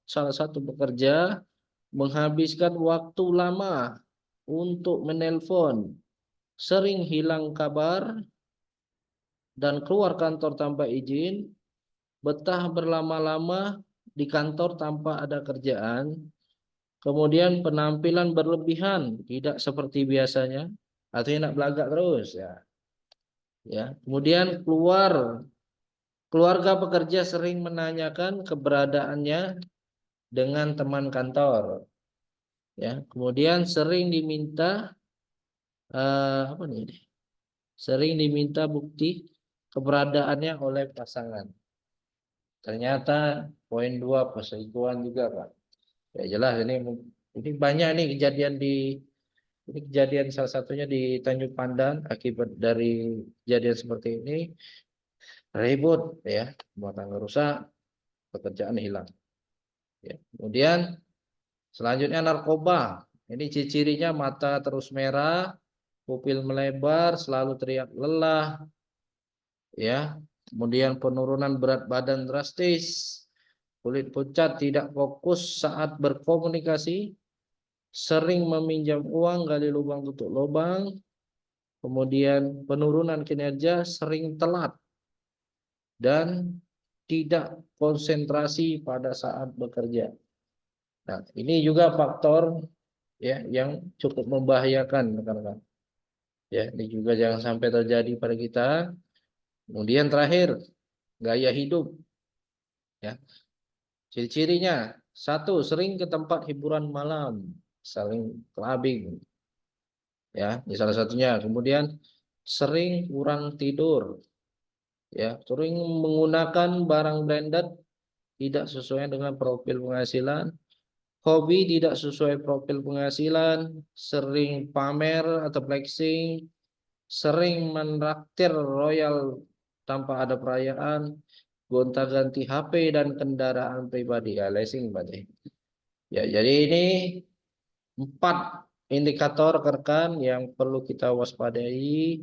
salah satu pekerja, menghabiskan waktu lama untuk menelpon, sering hilang kabar, dan keluar kantor tanpa izin, betah berlama-lama di kantor tanpa ada kerjaan, kemudian penampilan berlebihan, tidak seperti biasanya, artinya nak belagak terus, ya. Ya, kemudian keluarga pekerja sering menanyakan keberadaannya dengan teman kantor, ya. Kemudian sering diminta apa nih? Sering diminta bukti keberadaannya oleh pasangan. Ternyata poin 2 perselingkuhan juga, Pak. Ya jelas ini banyak nih kejadian ini kejadian salah satunya di Tanjung Pandan. Akibat dari kejadian seperti ini, ribut, ya, rumah tangga rusak, pekerjaan hilang. Ya. Kemudian selanjutnya narkoba. Ini ciri-cirinya mata terus merah, pupil melebar, selalu teriak lelah, ya. Kemudian penurunan berat badan drastis, kulit pucat, tidak fokus saat berkomunikasi, sering meminjam uang, gali lubang tutup lubang, kemudian penurunan kinerja, sering telat, dan tidak konsentrasi pada saat bekerja. Nah, ini juga faktor, ya, yang cukup membahayakan, rekan-rekan. Ya, ini juga jangan sampai terjadi pada kita. Kemudian terakhir, gaya hidup, ya. Ciri-cirinya, 1, sering ke tempat hiburan malam, saling clubbing, ya, ini salah satunya. Kemudian sering kurang tidur, ya, sering menggunakan barang branded, tidak sesuai dengan profil penghasilan, hobi tidak sesuai profil penghasilan, sering pamer atau flexing, sering menraktir royal tanpa ada perayaan, gonta-ganti HP dan kendaraan pribadi, ya, leasing berarti. Ya, jadi ini 4 indikator rekan yang perlu kita waspadai,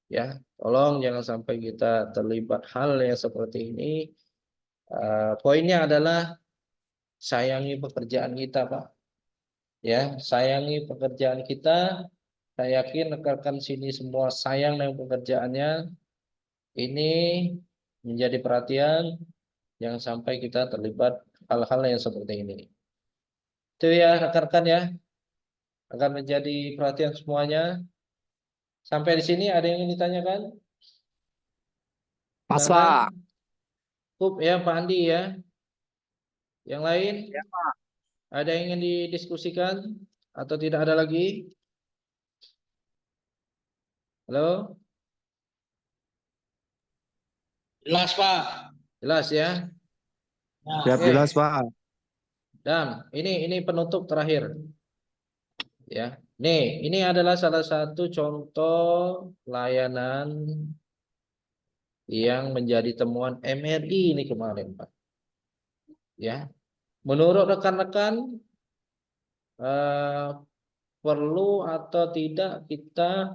ya. Tolong jangan sampai kita terlibat hal yang seperti ini. Poinnya adalah sayangi pekerjaan kita, Pak. Ya, sayangi pekerjaan kita. Saya yakin rekan-rekan sini semua sayang dengan pekerjaannya. Ini menjadi perhatian, jangan sampai kita terlibat hal-hal yang seperti ini. Itu ya rekan-rekan, ya, akan menjadi perhatian semuanya. Sampai di sini ada yang ingin ditanyakan? Pas, Silakan. Pak. Cukup, ya, Pak Andi, ya. Yang lain? Ada yang ingin didiskusikan atau tidak ada lagi? Halo? Jelas, Pak. Jelas ya? Siap, Oke. jelas, Pak. Dan ini penutup terakhir. Ya. Nih, ini adalah salah satu contoh layanan yang menjadi temuan MRI ini kemarin, Pak. Ya. Menurut rekan-rekan perlu atau tidak kita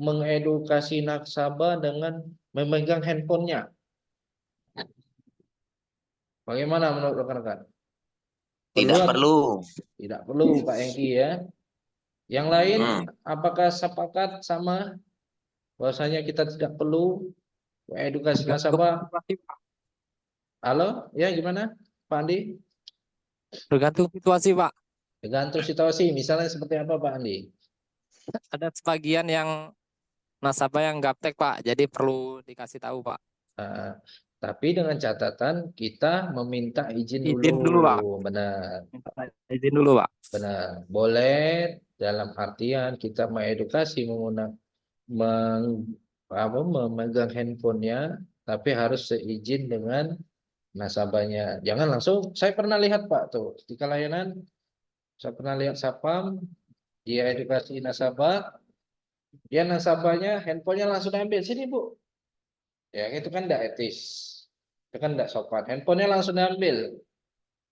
mengedukasi nasabah dengan memegang handphonenya? Bagaimana menurut rekan-rekan? Tidak atau- perlu. Tidak perlu, Pak Engki ya. Yang lain, Hmm. apakah sepakat sama bahwasanya kita tidak perlu edukasi nasabah? Halo, ya gimana, Pak Andi? Tergantung situasi, Pak. Tergantung situasi. Misalnya seperti apa, Pak Andi? Ada sebagian yang nasabah yang gaptek, Pak. Jadi perlu dikasih tahu, Pak. Nah, tapi dengan catatan kita meminta izin Izin dulu, Pak. Benar, Minta izin dulu, Pak. benar. Boleh dalam artian kita mengedukasi menggunakan memegang handphonenya, tapi harus seizin dengan nasabahnya. Jangan langsung. Saya pernah lihat, Pak, tuh di layanan. Saya pernah lihat Sapam, dia edukasi nasabah, dia nasabahnya handphonenya langsung ambil, sini Bu. Ya itu kan tidak etis, itu kan tidak sopan. Handphonenya langsung ambil,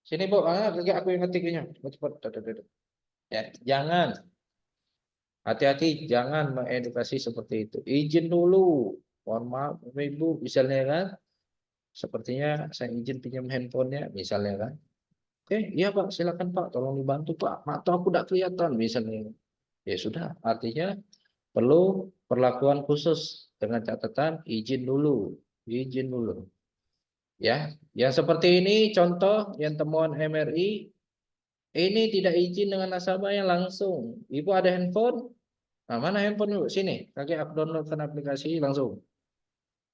sini Bu, aku yang ngetiknya, cepat. Ya jangan, hati-hati, jangan mengedukasi seperti itu. Izin dulu, mohon maaf Ibu, misalnya kan, sepertinya saya izin pinjam handphonenya, misalnya kan. Oke, iya Pak, silakan Pak, tolong dibantu Pak. Mata aku tidak kelihatan, misalnya. Ya sudah, artinya perlu perlakuan khusus dengan catatan izin dulu, izin dulu. Ya, yang seperti ini contoh yang temuan MRI ini tidak izin dengan nasabahnya langsung. Ibu ada handphone? Nah, mana handphone dulu? Sini, kakek aku downloadkan aplikasi langsung.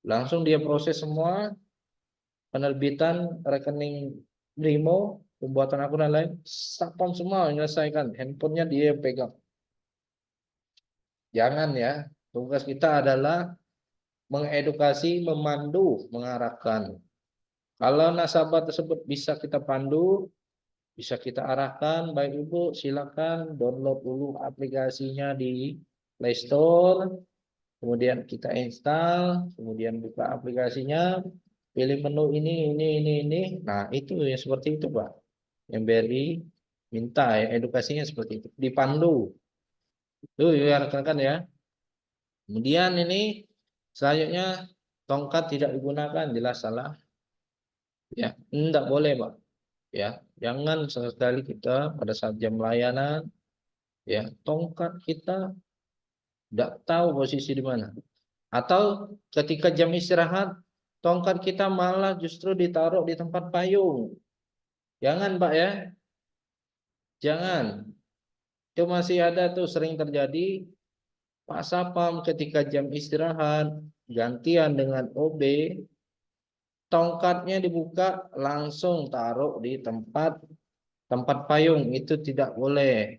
Langsung dia proses semua penerbitan rekening Brimo, pembuatan akun dan lain, Satpam semua menyelesaikan. Handphonenya dia yang pegang. Jangan ya. Tugas kita adalah mengedukasi, memandu, mengarahkan. Kalau nasabah tersebut bisa kita pandu, bisa kita arahkan, baik Ibu silakan download dulu aplikasinya di Play Store, kemudian kita install, kemudian buka aplikasinya, pilih menu ini. Nah, itu yang seperti itu, Pak. Yang BRI minta ya, edukasinya seperti itu, dipandu. Itu ya rekan-rekan ya. Kemudian ini selanjutnya tongkat tidak digunakan, jelas salah. Ya, enggak boleh, Pak. Ya, jangan sekali kita pada saat jam layanan ya, tongkat kita enggak tahu posisi di mana. Atau ketika jam istirahat, tongkat kita malah justru ditaruh di tempat payung. Jangan, Pak ya. Jangan. Itu masih ada tuh sering terjadi Pak Sapam ketika jam istirahat gantian dengan OB, tongkatnya dibuka langsung taruh di tempat payung, itu tidak boleh.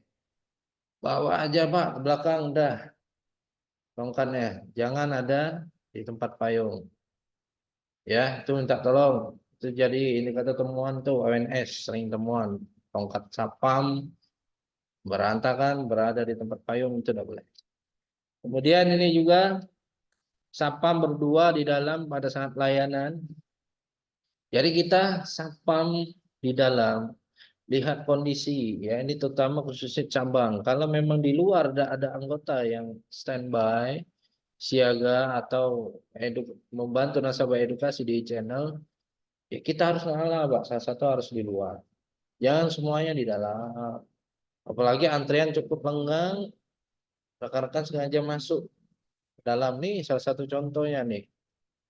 Bawa aja Pak ke belakang dah tongkatnya, jangan ada di tempat payung. Ya, itu minta tolong. Itu jadi ini kata temuan tuh ONS sering temuan tongkat Sapam berantakan berada di tempat payung, itu tidak boleh. Kemudian ini juga Sapam berdua di dalam pada saat layanan. Jadi kita Sapam di dalam lihat kondisi ya, ini terutama khususnya cabang. Kalau memang di luar ada anggota yang standby siaga atau membantu nasabah edukasi di channel, ya kita harus ngalah, Pak. Salah satu harus di luar. Jangan semuanya di dalam. Apalagi antrian cukup lenggang, rekan-rekan sengaja masuk ke dalam nih, salah satu contohnya nih.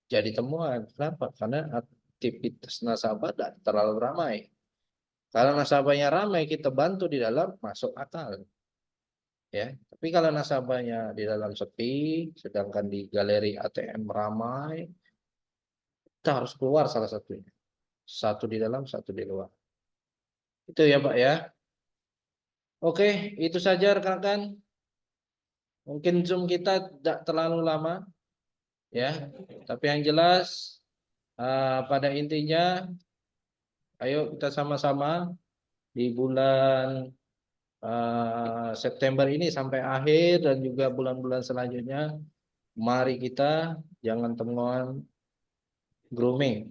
Jadi temuan. Kenapa? Karena aktivitas nasabah tidak terlalu ramai. Kalau nasabahnya ramai, kita bantu di dalam, masuk akal. Ya, tapi kalau nasabahnya di dalam sepi, sedangkan di galeri ATM ramai, kita harus keluar salah satunya. Satu di dalam, satu di luar. Itu ya Pak ya. Oke, itu saja rekan-rekan. Mungkin Zoom kita tidak terlalu lama, ya. Tapi yang jelas pada intinya, ayo kita sama-sama di bulan September ini sampai akhir dan juga bulan-bulan selanjutnya, mari kita jangan temuan grooming,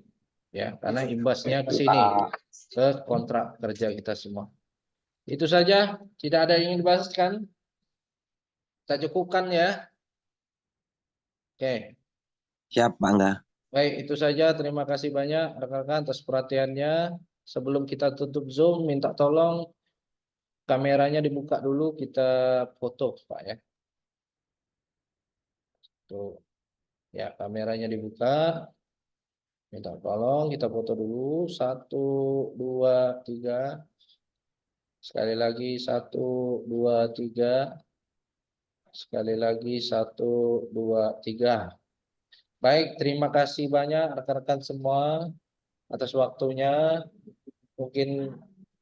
ya, karena imbasnya ke sini, ke kontrak kerja kita semua. Itu saja, tidak ada yang ingin dibahas kan? Kita cukupkan ya. Oke. Siap, Bangga. Baik, itu saja. Terima kasih banyak rekan-rekan atas perhatiannya. Sebelum kita tutup Zoom, minta tolong kameranya dibuka dulu, kita foto, Pak ya. Tuh. Ya, kameranya dibuka. Minta tolong kita foto dulu. 1, 2, 3. Sekali lagi 1, 2, 3. Sekali lagi 1, 2, 3. Baik, terima kasih banyak rekan-rekan semua atas waktunya. Mungkin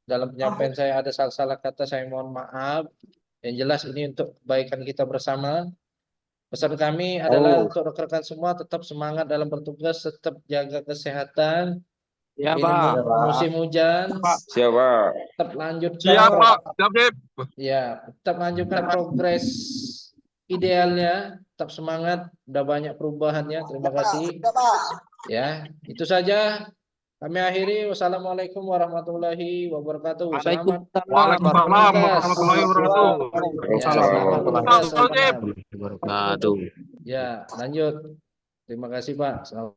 dalam penyampaian saya ada salah-salah kata, saya mohon maaf. Yang jelas ini untuk kebaikan kita bersama. Pesan kami adalah untuk rekan-rekan semua tetap semangat dalam bertugas, tetap jaga kesehatan. Ya Ini Pak. musim hujan, Siap, Pak. tetap lanjutkan. Siap, Pak. Siap, Sip. Ya, tetap lanjutkan progres idealnya, tetap semangat. Udah banyak perubahannya. Terima kasih. Ya, itu saja. Kami akhiri. Wassalamualaikum warahmatullahi wabarakatuh. Selamat Waalaikumsalam warahmatullahi wabarakatuh. Ya, selamat bertugas. Selamat, Sip. Wabarakatuh. Ya, lanjut. Terima kasih Pak. Selamat.